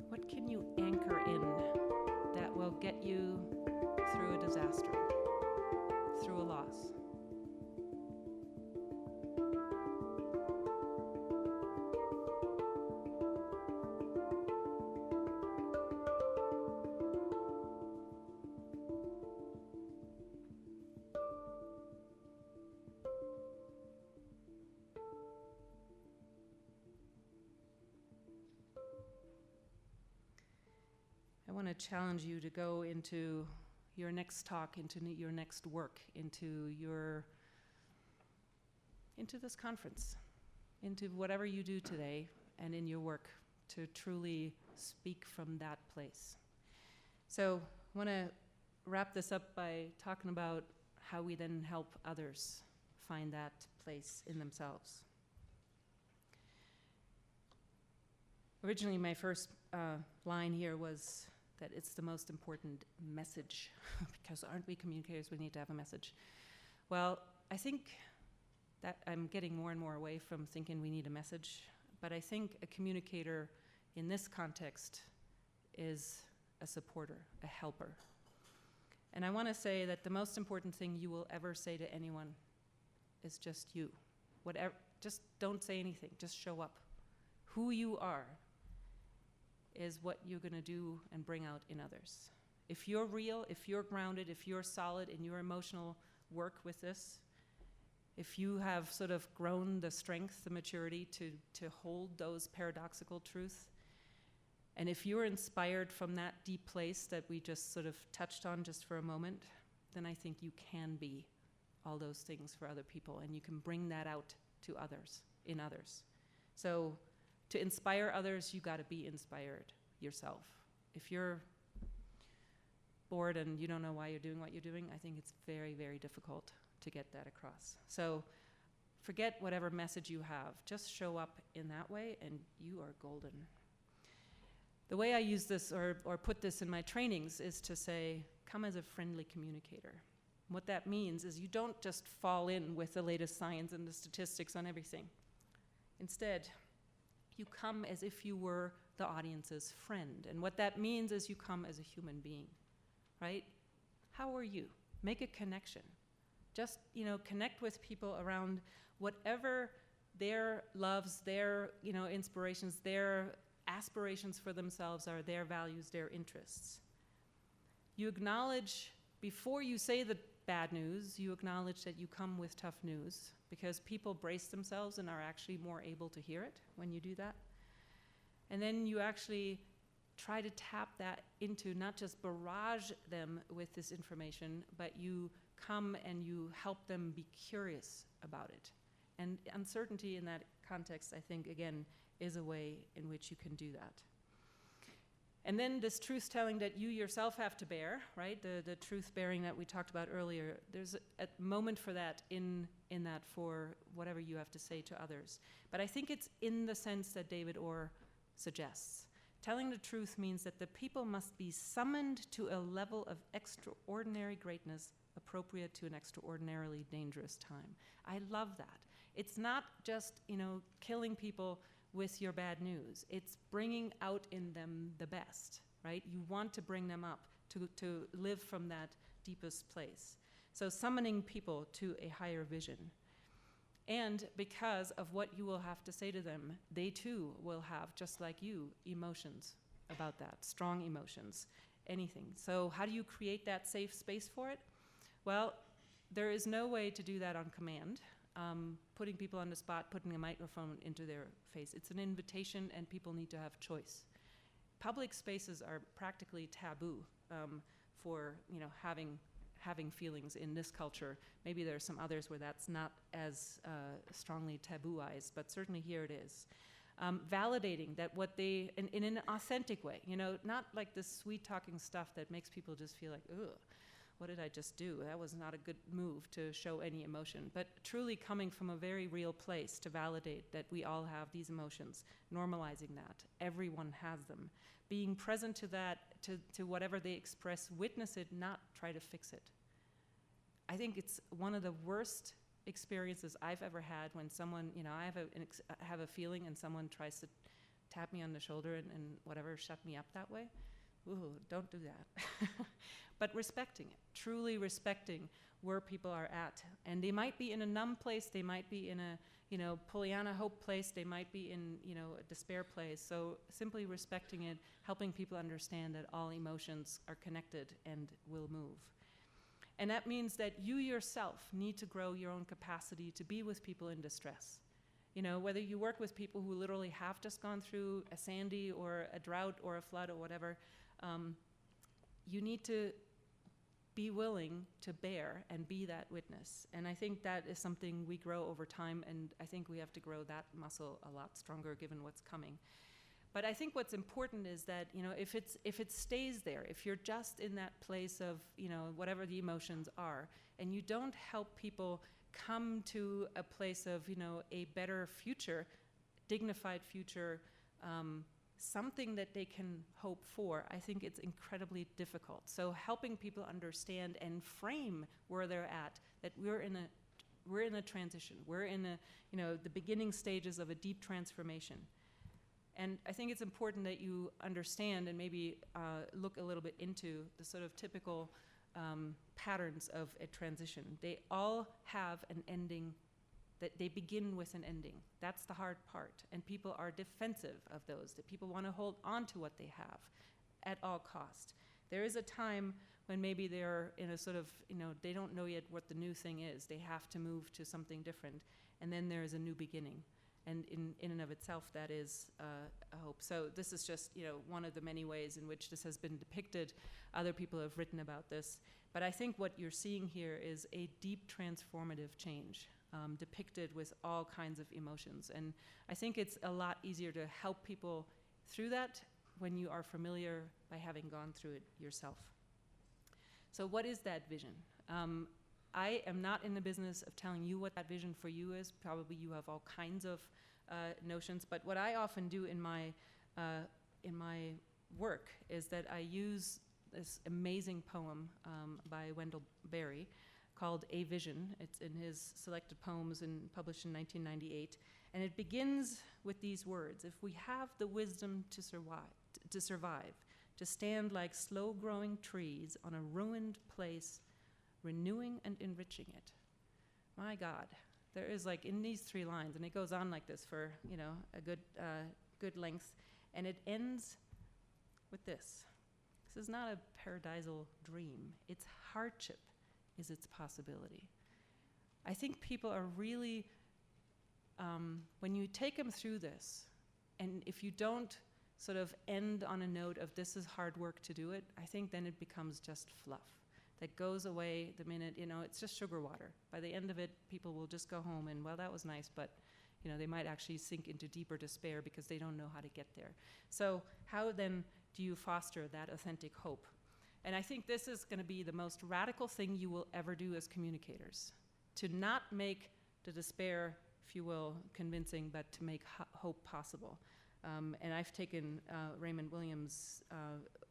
What can you anchor in that will get you through a disaster, through a loss? I want to challenge you to go into your next talk, into your next work, into this conference, into whatever you do today and in your work, to truly speak from that place. So I want to wrap this up by talking about how we then help others find that place in themselves. Originally, my first line here was that it's the most important message, because aren't we communicators? We need to have a message. Well, I think that I'm getting more and more away from thinking we need a message, but I think a communicator in this context is a supporter, a helper. And I want to say that the most important thing you will ever say to anyone is just you. Whatever, just don't say anything, just show up. Who you are is what you're going to do and bring out in others. If you're real, if you're grounded, if you're solid in your emotional work with this, if you have sort of grown the strength, the maturity to hold those paradoxical truths, and if you're inspired from that deep place that we just sort of touched on just for a moment, then I think you can be all those things for other people, and you can bring that out to others, in others. So To inspire others, you got to be inspired yourself. If you're bored and you don't know why you're doing what you're doing, I think it's very, very difficult to get that across. So forget whatever message you have. Just show up in that way and you are golden. The way I use this or put this in my trainings is to say, come as a friendly communicator. What that means is you don't just fall in with the latest science and the statistics on everything. Instead, you come as if you were the audience's friend. And what that means is you come as a human being, right? How are you? Make a connection. Just, connect with people around whatever their loves, their, inspirations, their aspirations for themselves are, their values, their interests. You acknowledge, before you say the bad news, you acknowledge that you come with tough news, because people brace themselves and are actually more able to hear it when you do that. And then you actually try to tap that into, not just barrage them with this information, but you come and you help them be curious about it. And uncertainty in that context, I think, again, is a way in which you can do that. And then this truth-telling that you yourself have to bear, right? The truth-bearing that we talked about earlier, there's a moment for that in that for whatever you have to say to others. But I think it's in the sense that David Orr suggests. Telling the truth means that the people must be summoned to a level of extraordinary greatness appropriate to an extraordinarily dangerous time. I love that. It's not just, killing people with your bad news. It's bringing out in them the best, right? You want to bring them up to live from that deepest place. So summoning people to a higher vision. And because of what you will have to say to them, they too will have, just like you, emotions about that, strong emotions, anything. So how do you create that safe space for it? Well, there is no way to do that on command. Putting people on the spot, putting a microphone into their face. It's an invitation and people need to have choice. Public spaces are practically taboo for having feelings in this culture. Maybe there are some others where that's not as strongly tabooized, but certainly here it is. Validating that what they, in an authentic way, not like this sweet talking stuff that makes people just feel like, ugh, what did I just do? That was not a good move to show any emotion. But truly coming from a very real place to validate that we all have these emotions, normalizing that. Everyone has them. Being present to that, to whatever they express, witness it, not try to fix it. I think it's one of the worst experiences I've ever had when someone, I have a feeling and someone tries to tap me on the shoulder and whatever, shut me up that way. Ooh, don't do that. But respecting it, truly respecting where people are at. And they might be in a numb place, they might be in a, Pollyanna hope place, they might be in, a despair place. So simply respecting it, helping people understand that all emotions are connected and will move. And that means that you yourself need to grow your own capacity to be with people in distress. Whether you work with people who literally have just gone through a Sandy or a drought or a flood or whatever, you need to be willing to bear and be that witness. And I think that is something we grow over time, and I think we have to grow that muscle a lot stronger given what's coming. But I think what's important is that, if it stays there, if you're just in that place of, whatever the emotions are, and you don't help people come to a place of, a better future, dignified future, something that they can hope for, I think it's incredibly difficult. So helping people understand and frame where they're at, that we're in a transition, we're in the beginning stages of a deep transformation. And I think it's important that you understand and maybe look a little bit into the sort of typical patterns of a transition. They all have an ending, that they begin with an ending. That's the hard part. And people are defensive of those, that people want to hold on to what they have at all cost. There is a time when maybe they're in a sort of, they don't know yet what the new thing is. They have to move to something different. And then there is a new beginning. And in and of itself, that is a hope. So this is just, one of the many ways in which this has been depicted. Other people have written about this. But I think what you're seeing here is a deep transformative change. depicted with all kinds of emotions. And I think it's a lot easier to help people through that when you are familiar by having gone through it yourself. So what is that vision? I am not in the business of telling you what that vision for you is. Probably you have all kinds of notions, but what I often do in my work is that I use this amazing poem by Wendell Berry called A Vision. It's in his selected poems and published in 1998. And it begins with these words: if we have the wisdom to survive, to stand like slow-growing trees on a ruined place, renewing and enriching it. My God, there is like in these 3 lines, and it goes on like this for, you know, a good length, and it ends with this. This is not a paradisal dream. It's hardship is its possibility. I think people are really, when you take them through this, and if you don't sort of end on a note of this is hard work to do it, I think then it becomes just fluff that goes away the minute, you know, it's just sugar water. By the end of it, people will just go home and, well, that was nice, but you know, they might actually sink into deeper despair because they don't know how to get there. So how then do you foster that authentic hope? And I think this is going to be the most radical thing you will ever do as communicators, to not make the despair, if you will, convincing, but to make hope possible. And I've taken Raymond Williams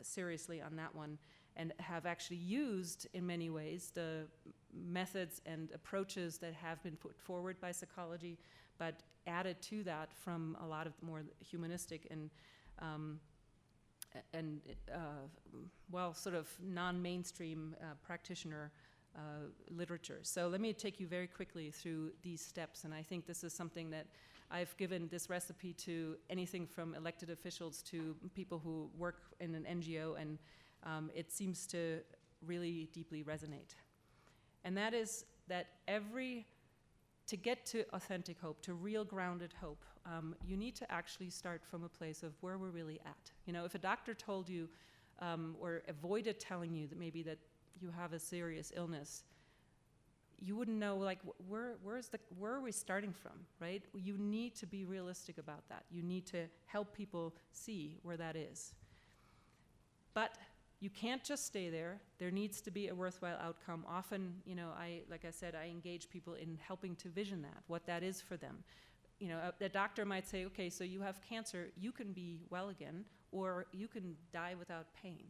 seriously on that one, and have actually used, in many ways, the methods and approaches that have been put forward by psychology, but added to that from a lot of more humanistic and well, sort of non-mainstream practitioner literature. So let me take you very quickly through these steps, and I think this is something that I've given this recipe to anything from elected officials to people who work in an NGO, and it seems to really deeply resonate. And that is that to get to authentic hope, to real grounded hope, you need to actually start from a place of where we're really at. You know, if a doctor told you or avoided telling you that maybe that you have a serious illness, you wouldn't know, like, where are we starting from, right? You need to be realistic about that. You need to help people see where that is. But you can't just stay there. There needs to be a worthwhile outcome. Often, you know, like I said, I engage people in helping to vision that, what that is for them. You know, the doctor might say, okay, so you have cancer, you can be well again, or you can die without pain,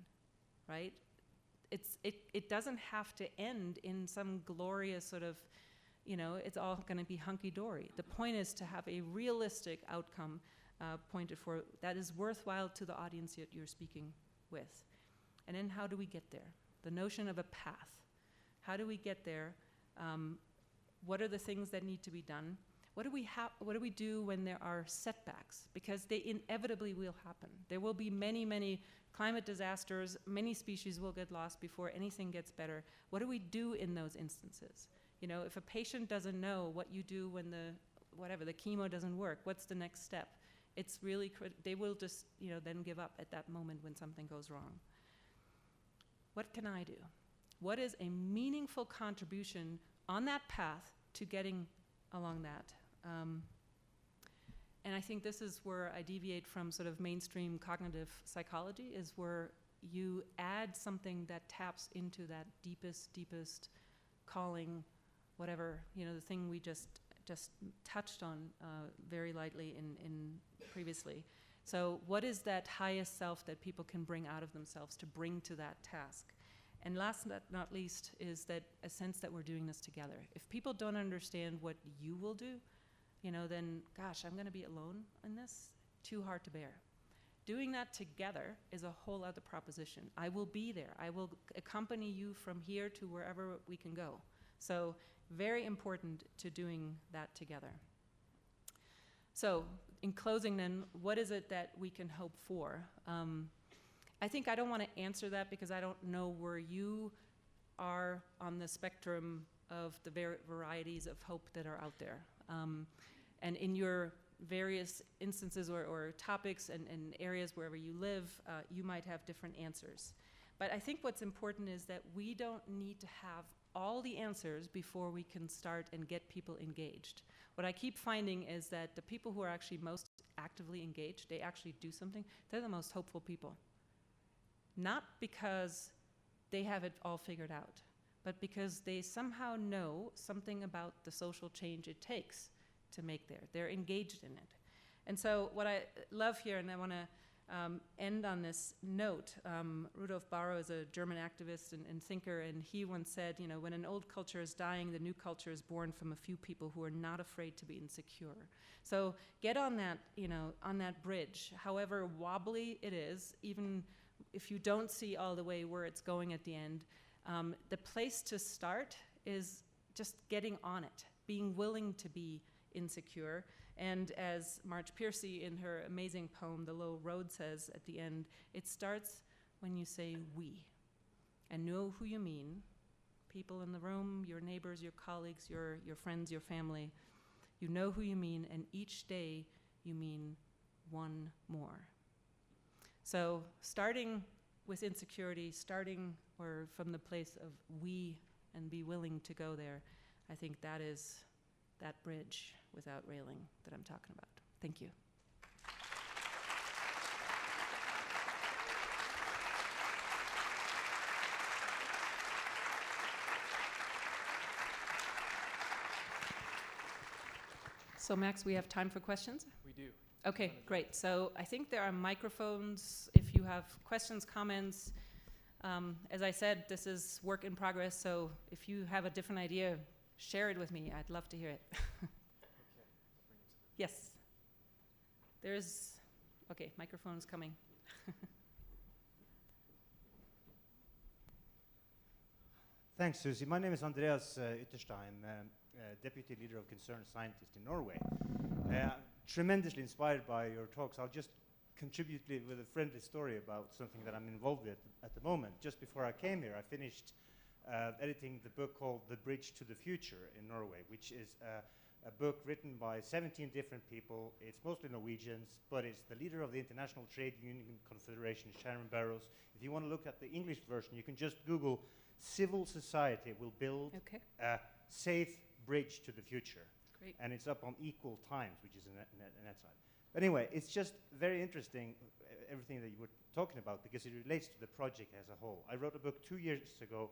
right? It doesn't have to end in some glorious sort of, you know, it's all going to be hunky-dory. The point is to have a realistic outcome pointed for that is worthwhile to the audience that you're speaking with. And then how do we get there? The notion of a path. How do we get there? What are the things that need to be done? What do we do when there are setbacks? Because they inevitably will happen. There will be many, many climate disasters. Many species will get lost before anything gets better. What do we do in those instances? You know, if a patient doesn't know what you do when the chemo doesn't work, what's the next step? It's really they will just, you know, then give up at that moment when something goes wrong. What can I do? What is a meaningful contribution on that path to getting along that? And I think this is where I deviate from sort of mainstream cognitive psychology, is where you add something that taps into that deepest calling, whatever, you know, the thing we just touched on very lightly in previously. So what is that highest self that people can bring out of themselves to bring to that task? And last but not least is that a sense that we're doing this together. If people don't understand what you will do, you know, then gosh, I'm going to be alone in this. Too hard to bear. Doing that together is a whole other proposition. I will be there. I will accompany you from here to wherever we can go. So very important to doing that together. So in closing then, what is it that we can hope for? I think I don't want to answer that because I don't know where you are on the spectrum of the varieties of hope that are out there. And in your various instances or topics and areas wherever you live, you might have different answers. But I think what's important is that we don't need to have all the answers before we can start and get people engaged. What I keep finding is that the people who are actually most actively engaged, they actually do something, they're the most hopeful people. Not because they have it all figured out, but because they somehow know something about the social change it takes to make there. They're engaged in it. And so what I love here, and I want to end on this note, Rudolf Barrow is a German activist and thinker, and he once said, you know, when an old culture is dying, the new culture is born from a few people who are not afraid to be insecure. So get on that, you know, on that bridge, however wobbly it is, even if you don't see all the way where it's going at the end. The place to start is just getting on it, being willing to be insecure. And as Marge Piercy in her amazing poem, The Low Road, says at the end, it starts when you say we and know who you mean, people in the room, your neighbors, your colleagues, your friends, your family. You know who you mean, and each day you mean one more. So starting with insecurity, starting or from the place of we and be willing to go there, I think that is that bridge without railing that I'm talking about. Thank you. So Max, we have time for questions? We do. Okay, great. So I think there are microphones if you have questions, comments. As I said, this is work in progress, so if you have a different idea, share it with me. I'd love to hear it. Yes. There's, okay, microphone's coming. Thanks, Susie. My name is Andreas Ytterstein, Deputy Leader of Concerned Scientists in Norway. Tremendously inspired by your talks. I'll just contribute with a friendly story about something that I'm involved with at the moment. Just before I came here, I finished editing the book called The Bridge to the Future in Norway, which is a book written by 17 different people. It's mostly Norwegians, but it's the leader of the International Trade Union Confederation, Sharon Barrows. If you want to look at the English version, you can just Google "Civil Society will build a safe bridge to the future." Great. And it's up on Equal Times, which is a net site. But anyway, it's just very interesting, everything that you were talking about, because it relates to the project as a whole. I wrote a book 2 years ago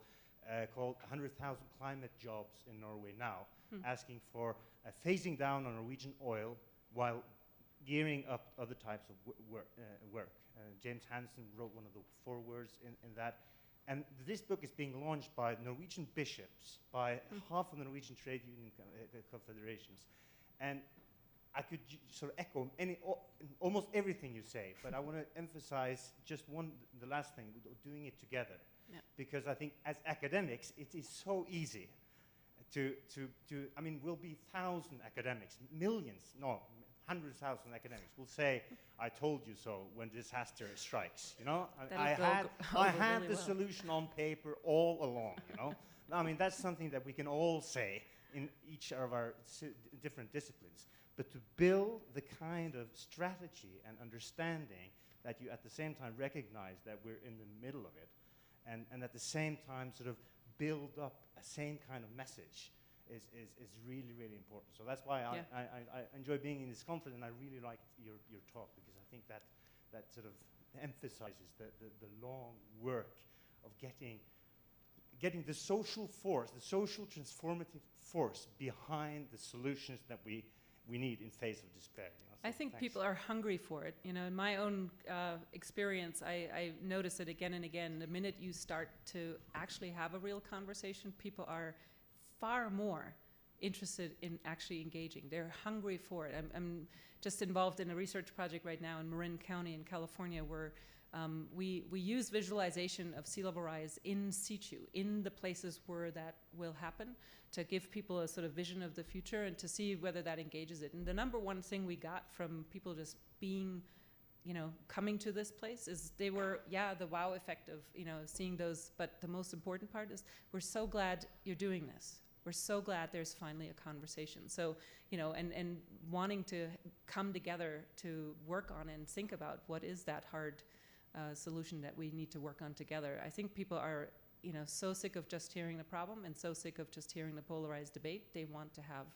called 100,000 Climate Jobs in Norway Now, asking for phasing down on Norwegian oil while gearing up other types of work. James Hansen wrote one of the forewords in that. And this book is being launched by Norwegian bishops, by half of the Norwegian trade union confederations. And I could sort of echo almost everything you say, but I want to emphasize just the last thing, doing it together. Yeah. Because I think as academics, it is so easy I mean, we'll be 1,000 academics, hundreds of thousands of academics will say, "I told you so," when disaster strikes. You know, I had the solution on paper all along. You know, I mean, that's something that we can all say in each of our different disciplines. But to build the kind of strategy and understanding that you at the same time recognize that we're in the middle of it, and at the same time sort of build up a same kind of message is really, really important. So that's why I enjoy being in this conference, and I really liked your talk, because I think that sort of emphasizes the long work of getting the social force, the social transformative force behind the solutions that we need in face of despair. You know? So I think thanks. people are hungry for it. You know, in my own experience, I notice it again and again. The minute you start to actually have a real conversation, people are far more interested in actually engaging. They're hungry for it. I'm just involved in a research project right now in Marin County in California, where we use visualization of sea level rise in situ, in the places where that will happen, to give people a sort of vision of the future and to see whether that engages it. And the number one thing we got from people just being, coming to this place is they were, the wow effect of, seeing those. But the most important part is, we're so glad you're doing this. We're so glad there's finally a conversation. So, and wanting to come together to work on and think about what is that hard solution that we need to work on together. I think people are so sick of just hearing the problem and so sick of just hearing the polarized debate. They want to have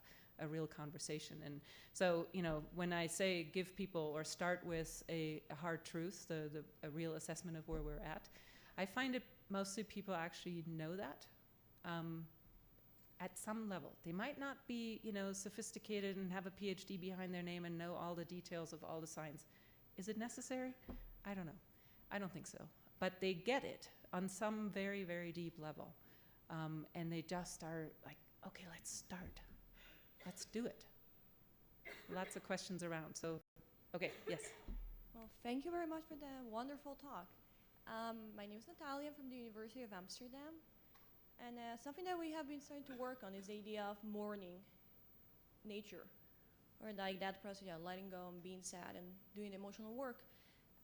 a real conversation. And so, when I say give people or start with a hard truth, a real assessment of where we're at, I find it mostly people actually know that at some level. They might not be, sophisticated and have a PhD behind their name and know all the details of all the science. Is it necessary? I don't know. I don't think so. But they get it on some very, very deep level. And they just are like, okay, let's start. Let's do it. Lots of questions around. So, okay, yes. Well, thank you very much for the wonderful talk. My name is Natalia from the University of Amsterdam. And something that we have been starting to work on is the idea of mourning nature. Or like that process, letting go and being sad and doing the emotional work.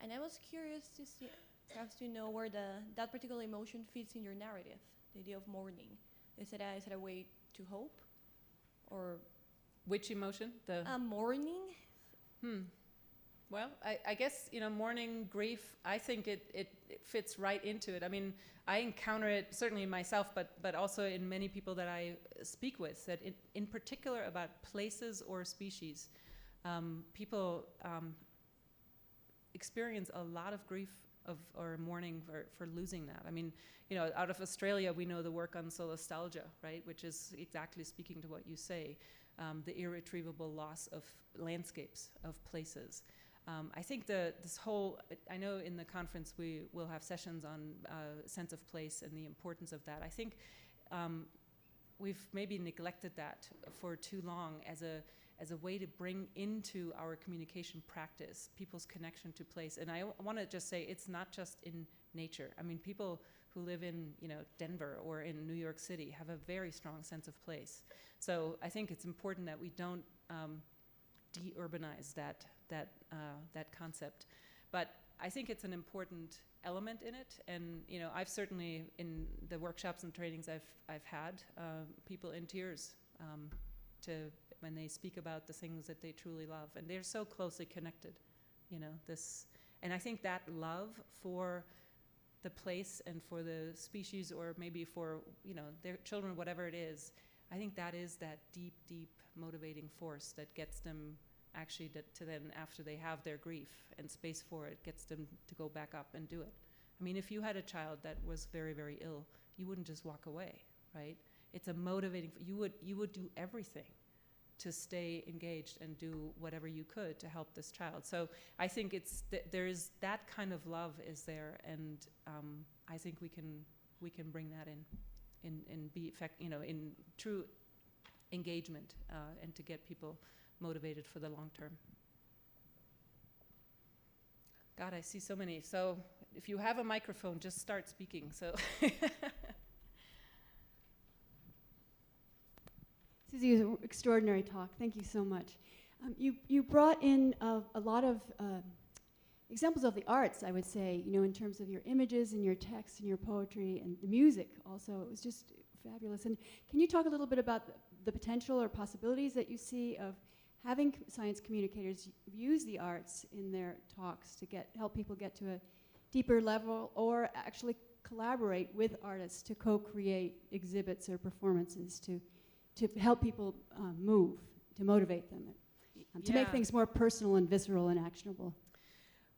And I was curious to see, perhaps to know where that particular emotion fits in your narrative, the idea of mourning. Is it a way to hope? Or which emotion? Mourning? Well, I guess, mourning, grief, I think it fits right into it. I mean, I encounter it certainly myself, but also in many people that I speak with, that in particular about places or species, people experience a lot of grief or mourning for losing that. I mean, out of Australia, we know the work on solastalgia, right, which is exactly speaking to what you say, the irretrievable loss of landscapes, of places. I think this whole, I know in the conference we will have sessions on sense of place and the importance of that. I think we've maybe neglected that for too long as a way to bring into our communication practice people's connection to place. And I want to just say it's not just in nature. I mean, people who live in Denver or in New York City have a very strong sense of place. So I think it's important that we don't de-urbanize that concept. But I think it's an important element in it. And I've certainly, in the workshops and trainings I've had, people in tears when they speak about the things that they truly love. And they're so closely connected, and I think that love for the place and for the species, or maybe for, their children, whatever it is, I think that is that deep, deep motivating force that gets them actually to then, after they have their grief and space for it, gets them to go back up and do it. I mean, if you had a child that was very, very ill, you wouldn't just walk away, right? It's a motivating, you would do everything to stay engaged and do whatever you could to help this child. So I think there is that kind of love is there, and I think we can bring that in be effect, in true engagement, and to get people motivated for the long term. God, I see so many. So if you have a microphone, just start speaking. So. Susie, it was an extraordinary talk. Thank you so much. You brought in a lot of examples of the arts, I would say, in terms of your images and your text and your poetry and the music also. It was just fabulous. And can you talk a little bit about the potential or possibilities that you see of having science communicators use the arts in their talks to help people get to a deeper level, or actually collaborate with artists to co-create exhibits or performances to help people move, to motivate them, to make things more personal and visceral and actionable?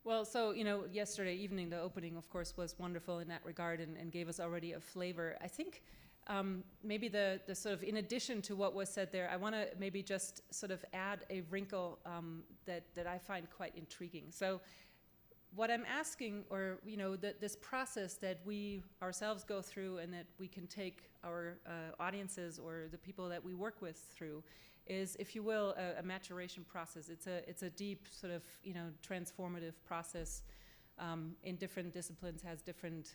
Well, so, yesterday evening, the opening, of course, was wonderful in that regard and gave us already a flavor. I think maybe the sort of, in addition to what was said there, I want to maybe just sort of add a wrinkle that I find quite intriguing. So what I'm asking, or, this process that we ourselves go through and that we can take our audiences or the people that we work with through, is, if you will, a maturation process. It's a deep sort of, transformative process in different disciplines, has different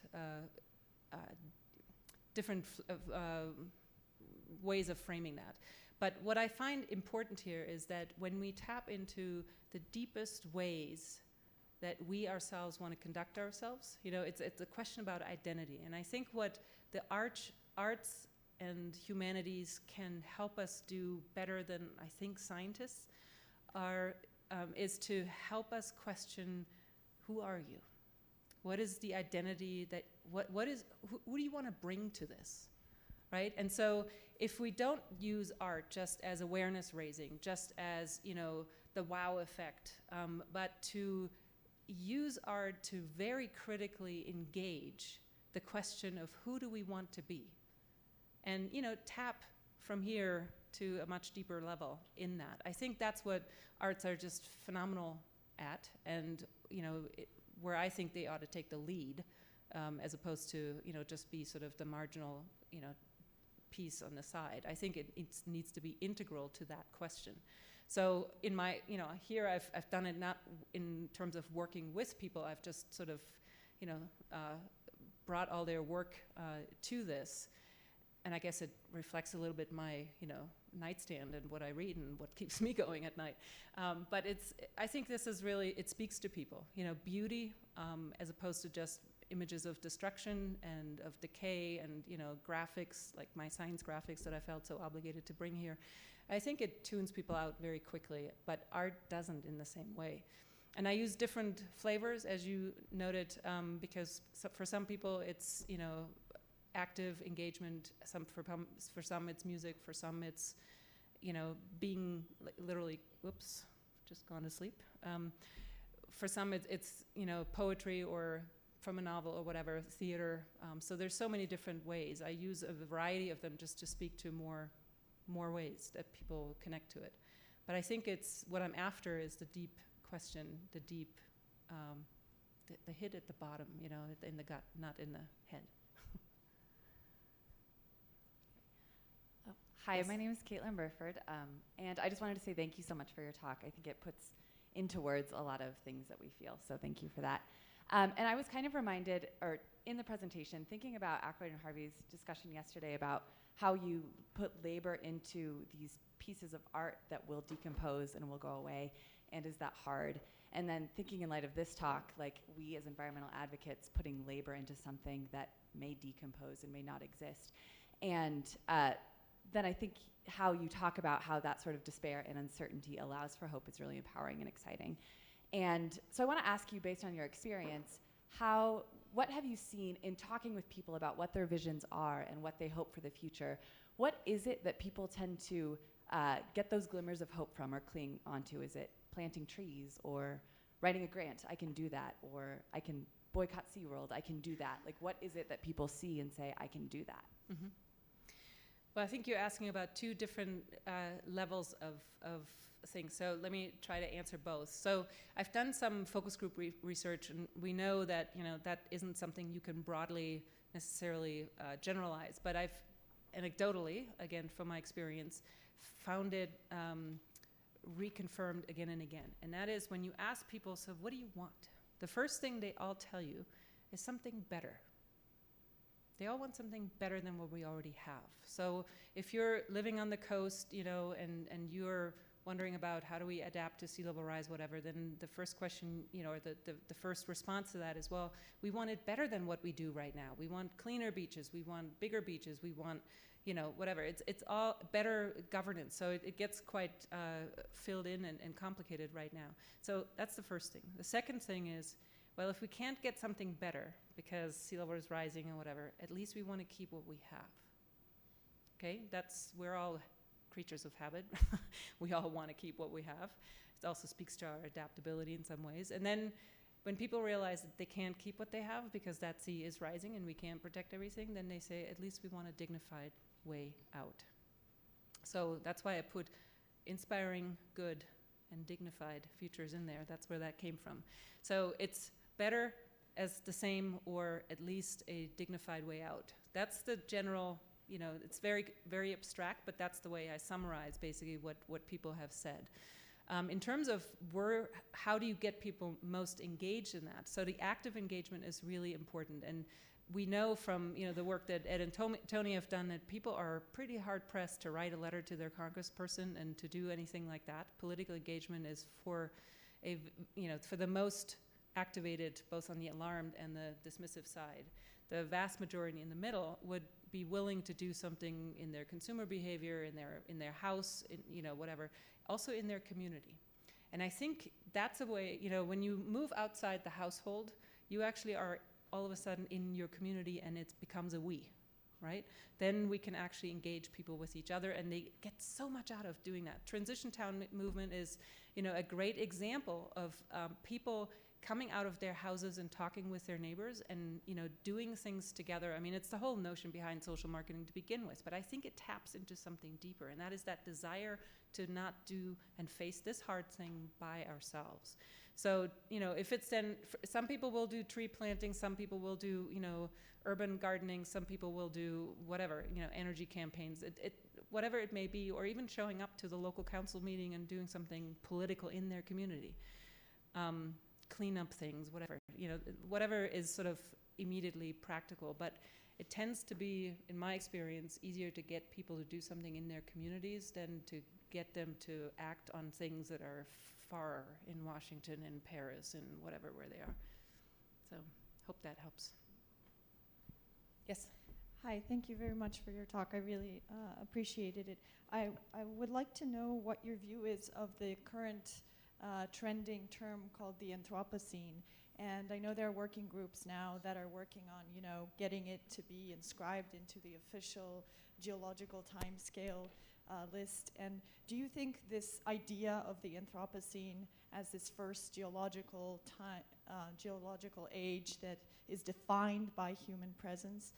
ways of framing that. But what I find important here is that when we tap into the deepest ways that we ourselves want to conduct ourselves, it's a question about identity. And I think what the arts and humanities can help us do better than, I think, scientists is to help us question, who are you? What is the identity that, who do you want to bring to this, right? And so if we don't use art just as awareness raising, just as, the wow effect, but to use art to very critically engage the question of who do we want to be, and tap from here to a much deeper level in that. I think that's what arts are just phenomenal at, and where I think they ought to take the lead, as opposed to just be sort of the marginal piece on the side. I think it needs to be integral to that question. So in my, here I've done it not in terms of working with people. I've just sort of, brought all their work to this, and I guess it reflects a little bit my, nightstand and what I read and what keeps me going at night. But I think this is really, it speaks to people, beauty, as opposed to just images of destruction and of decay and, graphics, like my science graphics that I felt so obligated to bring here. I think it tunes people out very quickly, but art doesn't in the same way. And I use different flavors, as you noted, because for some people it's, active engagement. For some it's music. For some it's, being literally, whoops, just gone to sleep. For some it's poetry or from a novel or whatever, theater. So there's so many different ways. I use a variety of them just to speak to more ways that people connect to it. But I think what I'm after is the deep question, the deep, the hit at the bottom, in the gut, not in the head. Hi, Yes. my name is Caitlin Burford, and I just wanted to say thank you so much for your talk. I think it puts into words a lot of things that we feel, so thank you for that. And I was kind of reminded, or in the presentation, thinking about Ackroyd and Harvey's discussion yesterday about how you put labor into these pieces of art that will decompose and will go away, and is that hard? And then thinking in light of this talk, like we as environmental advocates putting labor into something that may decompose and may not exist. And then I think how you talk about how that sort of despair and uncertainty allows for hope is really empowering and exciting. And so I want to ask you, based on your experience, what have you seen in talking with people about what their visions are and what they hope for the future? What is it that people tend to get those glimmers of hope from or cling onto? Is it planting trees or writing a grant? I can do that. Or I can boycott SeaWorld. I can do that. Like, what is it that people see and say, I can do that? Mm-hmm. Well, I think you're asking about two different levels of things. So let me try to answer both. So I've done some focus group research, and we know that that isn't something you can broadly necessarily generalize. But I've anecdotally, again from my experience, found it reconfirmed again and again. And that is when you ask people, so what do you want? The first thing they all tell you is something better. They all want something better than what we already have. So if you're living on the coast, and you're wondering about how do we adapt to sea level rise, whatever, then the first question, or the first response to that is, well, we want it better than what we do right now. We want cleaner beaches. We want bigger beaches. We want, whatever. It's all better governance. So it gets quite filled in and complicated right now. So that's the first thing. The second thing is, well, if we can't get something better because sea level is rising and whatever, at least we want to keep what we have. Okay, we're all creatures of habit. We all want to keep what we have. It also speaks to our adaptability in some ways. And then when people realize that they can't keep what they have because that sea is rising and we can't protect everything, then they say, at least we want a dignified way out. So that's why I put inspiring, good, and dignified futures in there. That's where that came from. So it's better as the same, or at least a dignified way out. That's the general, it's very, very abstract, but that's the way I summarize basically what people have said. In terms of how do you get people most engaged in that? So the active engagement is really important. And we know from the work that Ed and Tony have done that people are pretty hard pressed to write a letter to their congressperson and to do anything like that. Political engagement is for the most activated, both on the alarmed and the dismissive side. The vast majority in the middle would be willing to do something in their consumer behavior, in their house, whatever, also in their community. And I think that's a way, when you move outside the household, you actually are all of a sudden in your community and it becomes a we, right? Then we can actually engage people with each other, and they get so much out of doing that. Transition Town movement is, a great example of people coming out of their houses and talking with their neighbors and, doing things together. I mean, it's the whole notion behind social marketing to begin with, but I think it taps into something deeper, and that is that desire to not do and face this hard thing by ourselves. So, if it's then, some people will do tree planting, some people will do, urban gardening, some people will do whatever, energy campaigns, whatever it may be, or even showing up to the local council meeting and doing something political in their community. Clean up things, whatever is sort of immediately practical. But it tends to be, in my experience, easier to get people to do something in their communities than to get them to act on things that are far in Washington and Paris and whatever where they are. So, hope that helps. Yes? Hi, thank you very much for your talk. I really appreciated it. I would like to know what your view is of the current trending term called the Anthropocene. And I know there are working groups now that are working on, getting it to be inscribed into the official geological timescale list. And do you think this idea of the Anthropocene as this first geological age that is defined by human presence,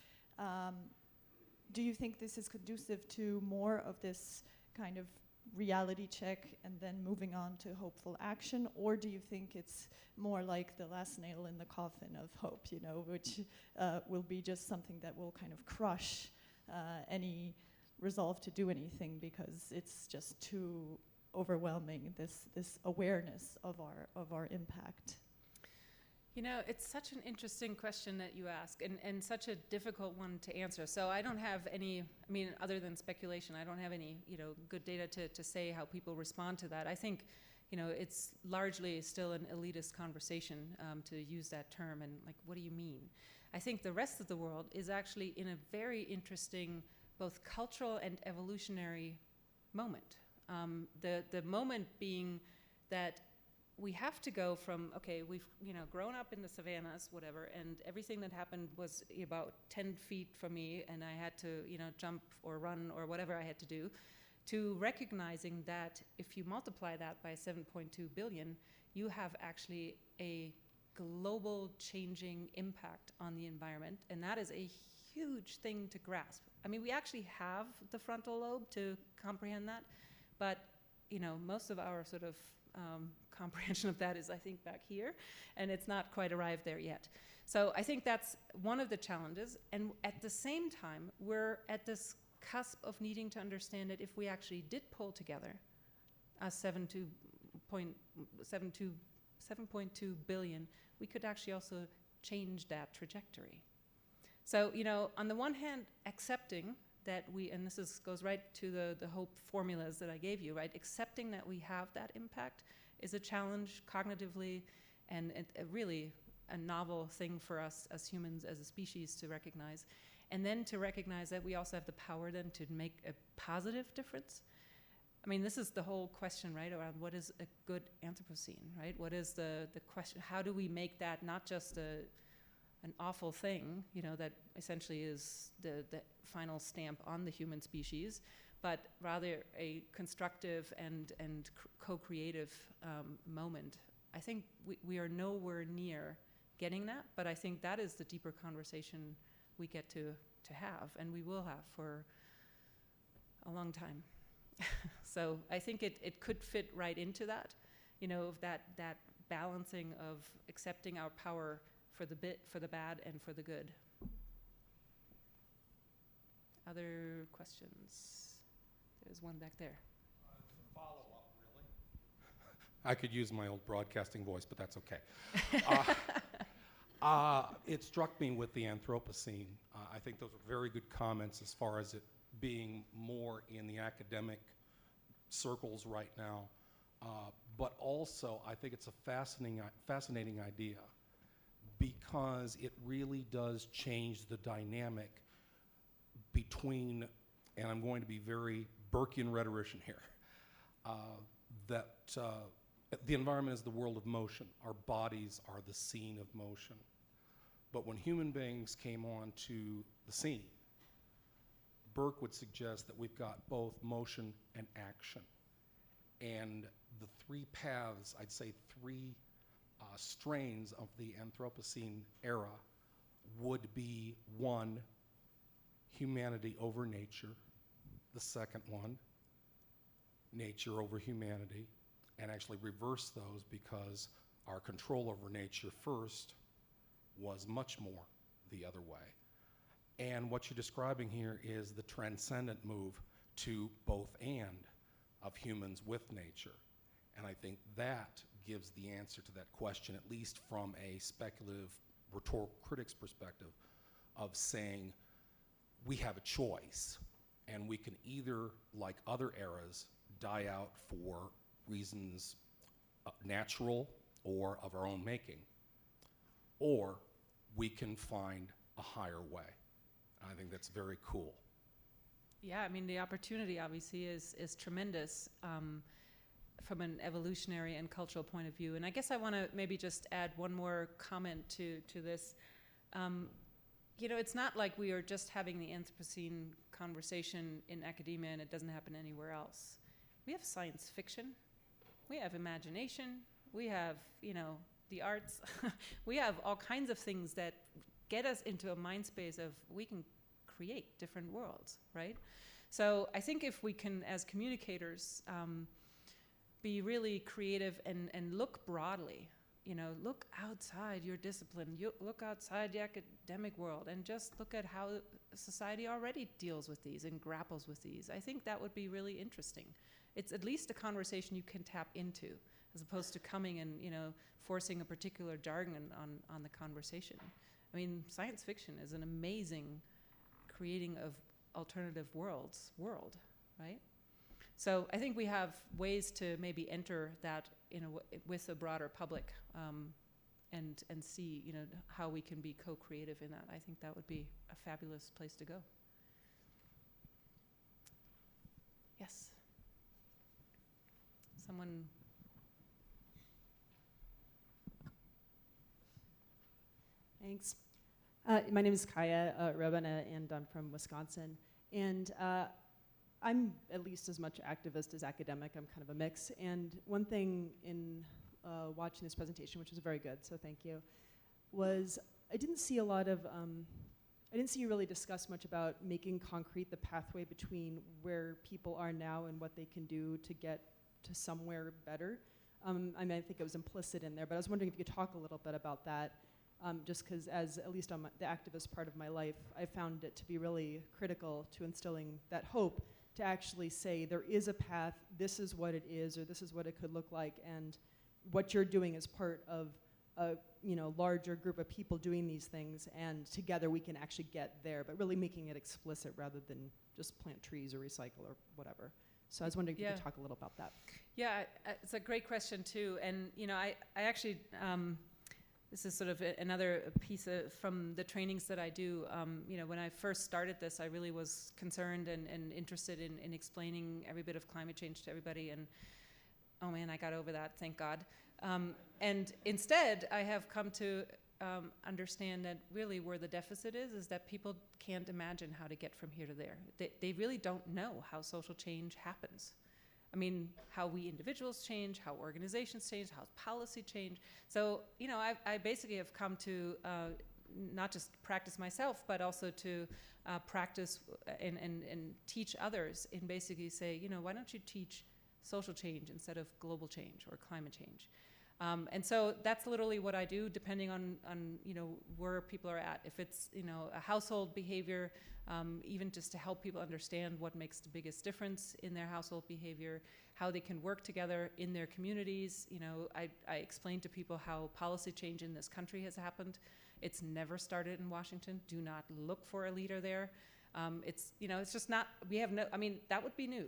do you think this is conducive to more of this kind of reality check and then moving on to hopeful action, or do you think it's more like the last nail in the coffin of hope, which will be just something that will kind of crush any resolve to do anything because it's just too overwhelming, this awareness of our impact? It's such an interesting question that you ask, and such a difficult one to answer. So I don't have any, other than speculation, I don't have any, good data to say how people respond to that. I think, it's largely still an elitist conversation to use that term, and what do you mean? I think the rest of the world is actually in a very interesting, both cultural and evolutionary moment. The moment being that we have to go from, okay, we've grown up in the savannas, whatever, and everything that happened was about 10 feet from me, and I had to jump or run or whatever I had to do, to recognizing that if you multiply that by 7.2 billion, you have actually a global changing impact on the environment, and that is a huge thing to grasp. We actually have the frontal lobe to comprehend that, but most of our sort of comprehension of that is, I think, back here, and it's not quite arrived there yet. So I think that's one of the challenges, and at the same time, we're at this cusp of needing to understand that if we actually did pull together 7.2 billion, we could actually also change that trajectory. So, on the one hand, accepting that and this goes right to the hope formulas that I gave you, right? Accepting that we have that impact is a challenge cognitively, and really a novel thing for us as humans, as a species, to recognize. And then to recognize that we also have the power then to make a positive difference. This is the whole question, right, around what is a good Anthropocene, right? What is the question, how do we make that not just an awful thing, that essentially is the final stamp on the human species, but rather a constructive and co-creative moment. I think we are nowhere near getting that, but I think that is the deeper conversation we get to have, and we will have for a long time. So I think it could fit right into that, of that balancing of accepting our power for the bad and for the good. Other questions? There's one back there. Follow-up, really? I could use my old broadcasting voice, but that's okay. It struck me with the Anthropocene. I think those are very good comments as far as it being more in the academic circles right now. But also, I think it's a fascinating idea, because it really does change the dynamic between, and I'm going to be very Burkean rhetorician here, that the environment is the world of motion. Our bodies are the scene of motion. But when human beings came onto the scene, Burke would suggest that we've got both motion and action. And the three paths, I'd say three strains of the Anthropocene era would be: one, humanity over nature; the second one, nature over humanity, and actually reverse those because our control over nature first was much more the other way. And what you're describing here is the transcendent move to both and of humans with nature. And I think that gives the answer to that question, at least from a speculative rhetorical critic's perspective, of saying we have a choice, and we can either, like other eras, die out for reasons natural or of our own making, or we can find a higher way. I think that's very cool. Yeah, I mean, the opportunity obviously is tremendous from an evolutionary and cultural point of view. And I guess I want to maybe just add one more comment to this. You know, it's not like we are just having the Anthropocene conversation in academia and it doesn't happen anywhere else. We have science fiction, we have imagination, we have, you know, the arts. We have all kinds of things that get us into a mind space of we can create different worlds, right? So I think if we can, as communicators, be really creative and look broadly, you know, look outside your discipline, look outside the academic world, and just look at how society already deals with these and grapples with these. I think that would be really interesting. It's at least a conversation you can tap into, as opposed to coming and, you know, forcing a particular jargon on the conversation. I mean, science fiction is an amazing creating of alternative world, right? So I think we have ways to maybe enter that with a broader public and see, you know, how we can be co-creative in that. I think that would be a fabulous place to go. Yes. Someone. Thanks. My name is Kaya Rebana, and I'm from Wisconsin. And I'm at least as much activist as academic. I'm kind of a mix. And one thing in watching this presentation, which was very good, so thank you, was I didn't see a lot of, I didn't see you really discuss much about making concrete the pathway between where people are now and what they can do to get to somewhere better. I mean, I think it was implicit in there, but I was wondering if you could talk a little bit about that. Just because, as at least on the activist part of my life, I found it to be really critical to instilling that hope to actually say there is a path, this is what it is, or this is what it could look like, and what you're doing is part of a larger group of people doing these things, and together we can actually get there, but really making it explicit rather than just plant trees or recycle or whatever. So I was wondering if you could talk a little about that. Yeah, it's a great question too, and I actually. This is sort of another piece from the trainings that I do. When I first started this, I really was concerned and interested in explaining every bit of climate change to everybody. And oh man, I got over that, thank God. And instead, I have come to understand that really where the deficit is that people can't imagine how to get from here to there. They really don't know how social change happens. I mean, how we individuals change, how organizations change, how policy change. So, I basically have come to not just practice myself, but also to practice and teach others and basically say, why don't you teach social change instead of global change or climate change? And so that's literally what I do, depending on where people are at. If it's a household behavior, even just to help people understand what makes the biggest difference in their household behavior, how they can work together in their communities. I explain to people how policy change in this country has happened. It's never started in Washington. Do not look for a leader there. It's just not. We have no. I mean, that would be new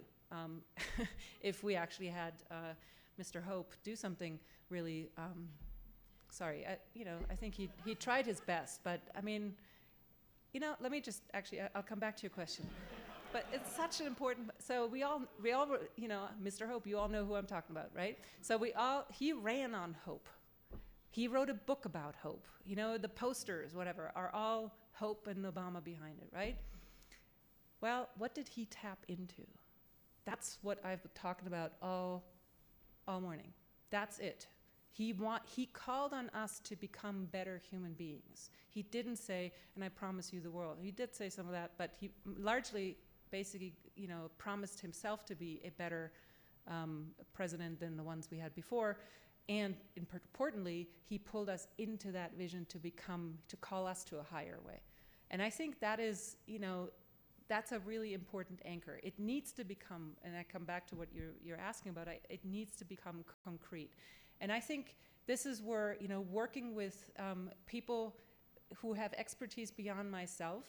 if we actually had Mr. Hope do something really. Sorry, I think he tried his best, but I mean. Let me just I'll come back to your question. But it's such an important, so we all, Mr. Hope, you all know who I'm talking about, right? So he ran on hope. He wrote a book about hope. You know, the posters, whatever, are all hope and Obama behind it, right? Well, what did he tap into? That's what I've been talking about all morning. That's it. He called on us to become better human beings. He didn't say, and I promise you the world. He did say some of that, but he largely, basically, you know, promised himself to be a better president than the ones we had before. And importantly, he pulled us into that vision to call us to a higher way. And I think that is, you know, that's a really important anchor. It needs to become, and I come back to what you're asking about, it needs to become concrete. And I think this is where, you know, working with people who have expertise beyond myself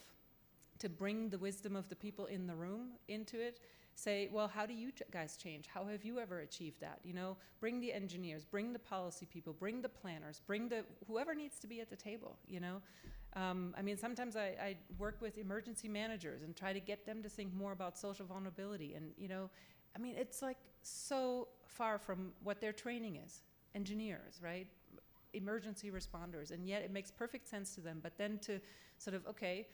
to bring the wisdom of the people in the room into it, say, well, how do you guys change? How have you ever achieved that? You know, bring the engineers, bring the policy people, bring the planners, bring whoever needs to be at the table, you know? I mean, sometimes I work with emergency managers and try to get them to think more about social vulnerability. And, you know, I mean, it's like so far from what their training is. Engineers, right? Emergency responders. And yet it makes perfect sense to them. But then to sort of, okay,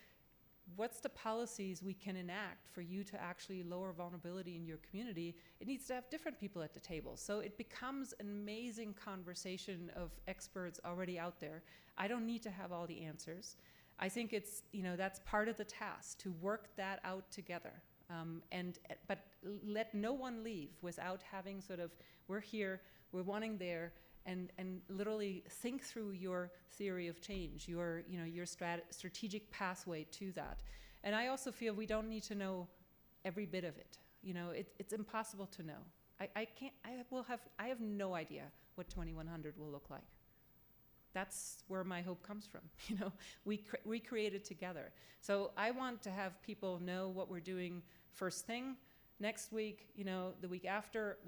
what's the policies we can enact for you to actually lower vulnerability in your community? It needs to have different people at the table. So it becomes an amazing conversation of experts already out there. I don't need to have all the answers. I think it's, you know, that's part of the task, to work that out together. But let no one leave without having sort of, we're here, we're wanting there, and literally think through your theory of change, your, you know, your strategic pathway to that. And I also feel we don't need to know every bit of it. You know, it's impossible to know. I have no idea what 2100 will look like. That's where my hope comes from. You know, we create it together. So I want to have people know what we're doing first thing. Next week, you know, the week after,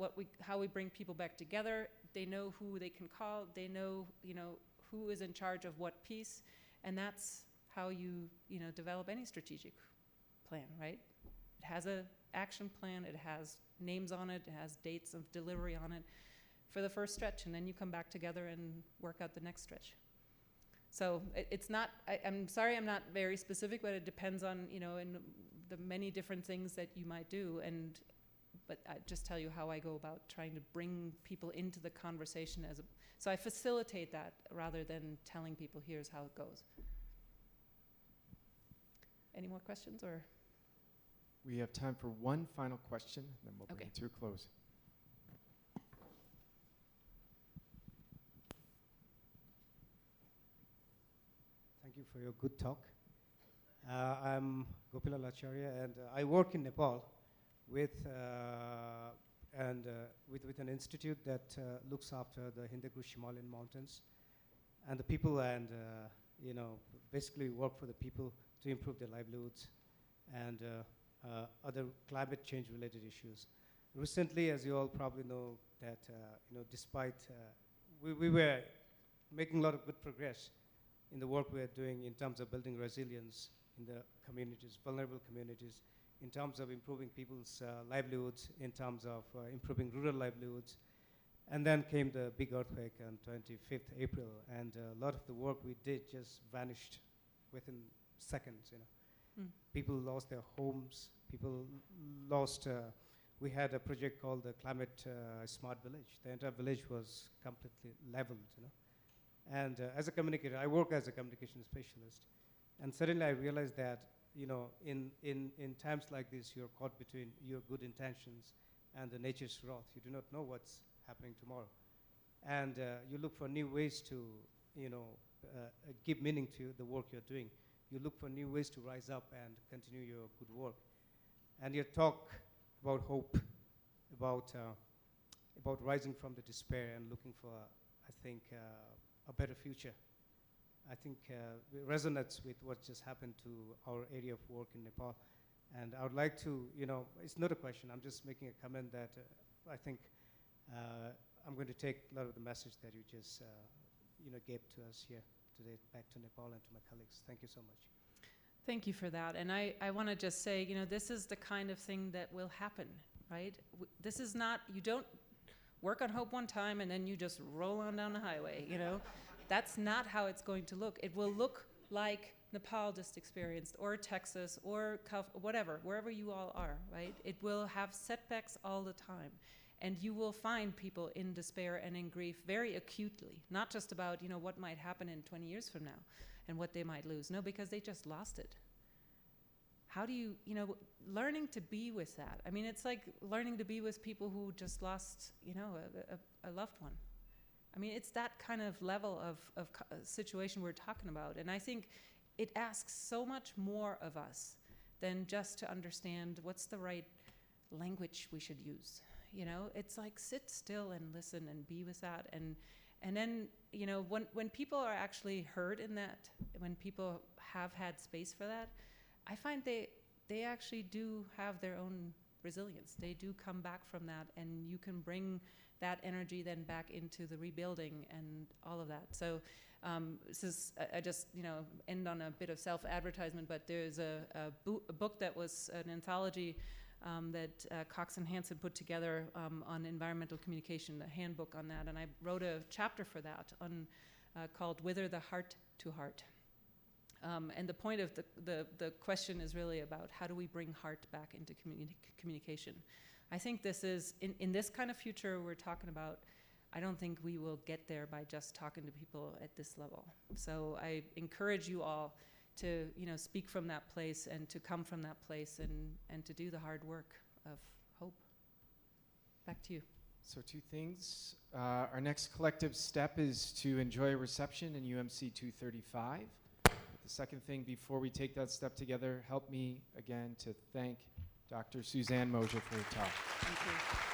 how we bring people back together. They know who they can call. They know, you know, who is in charge of what piece, and that's how you know, develop any strategic plan, right? It has an action plan. It has names on it. It has dates of delivery on it for the first stretch, and then you come back together and work out the next stretch. So it's not. I'm sorry, I'm not very specific, but it depends on, you know, in the many different things that you might do. But I just tell you how I go about trying to bring people into the conversation so I facilitate that rather than telling people here's how it goes. Any more questions, or? We have time for one final question, and then we'll bring Okay. it to a close. Thank you for your good talk. I'm Gopilal Acharya, and I work in Nepal with an institute that looks after the Hindu Kush Himalayan mountains and the people, and you know, basically work for the people to improve their livelihoods and other climate change related issues. Recently, as you all probably know, that you know, despite we were making a lot of good progress in the work we are doing in terms of building resilience in the communities, vulnerable communities, in terms of improving people's livelihoods, in terms of improving rural livelihoods. And then came the big earthquake on 25th April, and a lot of the work we did just vanished within seconds, you know. People lost their homes, people lost, we had a project called the Climate Smart Village. The entire village was completely leveled, you know. And as a communicator, I work as a communication specialist. And suddenly I realized that, you know, in times like this, you're caught between your good intentions and the nature's wrath. You do not know what's happening tomorrow. And you look for new ways to, you know, give meaning to the work you're doing. You look for new ways to rise up and continue your good work. And you talk about hope, about rising from the despair and looking for, I think, a better future. I think it resonates with what just happened to our area of work in Nepal. And I would like to, you know, it's not a question, I'm just making a comment that I think I'm going to take a lot of the message that you just, you know, gave to us here today back to Nepal and to my colleagues. Thank you so much. Thank you for that. And I want to just say, you know, this is the kind of thing that will happen, right? This is not, you don't work on hope one time and then you just roll on down the highway, you know? That's not how it's going to look. It will look like Nepal just experienced, or Texas, or whatever, wherever you all are, right? It will have setbacks all the time. And you will find people in despair and in grief very acutely, not just about, you know, what might happen in 20 years from now and what they might lose. No, because they just lost it. How do you, you know, learning to be with that? I mean, it's like learning to be with people who just lost, you know, a loved one. I mean, it's that kind of level of situation we're talking about. And I think it asks so much more of us than just to understand what's the right language we should use. You know, it's like sit still and listen and be with that. And then, you know, when people are actually heard in that, when people have had space for that, I find they actually do have their own resilience. They do come back from that, and you can bring that energy then back into the rebuilding and all of that. So this is, I just, you know, end on a bit of self-advertisement, but there's a book that was an anthology that Cox and Hansen put together on environmental communication, a handbook on that, and I wrote a chapter for that on called Wither the Heart to Heart. And the point of the question is really about how do we bring heart back into communication. I think this is, in this kind of future we're talking about, I don't think we will get there by just talking to people at this level. So I encourage you all to, you know, speak from that place and to come from that place and to do the hard work of hope. Back to you. So 2 things. Our next collective step is to enjoy a reception in UMC 235. The second thing, before we take that step together, help me again to thank Dr. Susanne Moser for her talk. Thank you.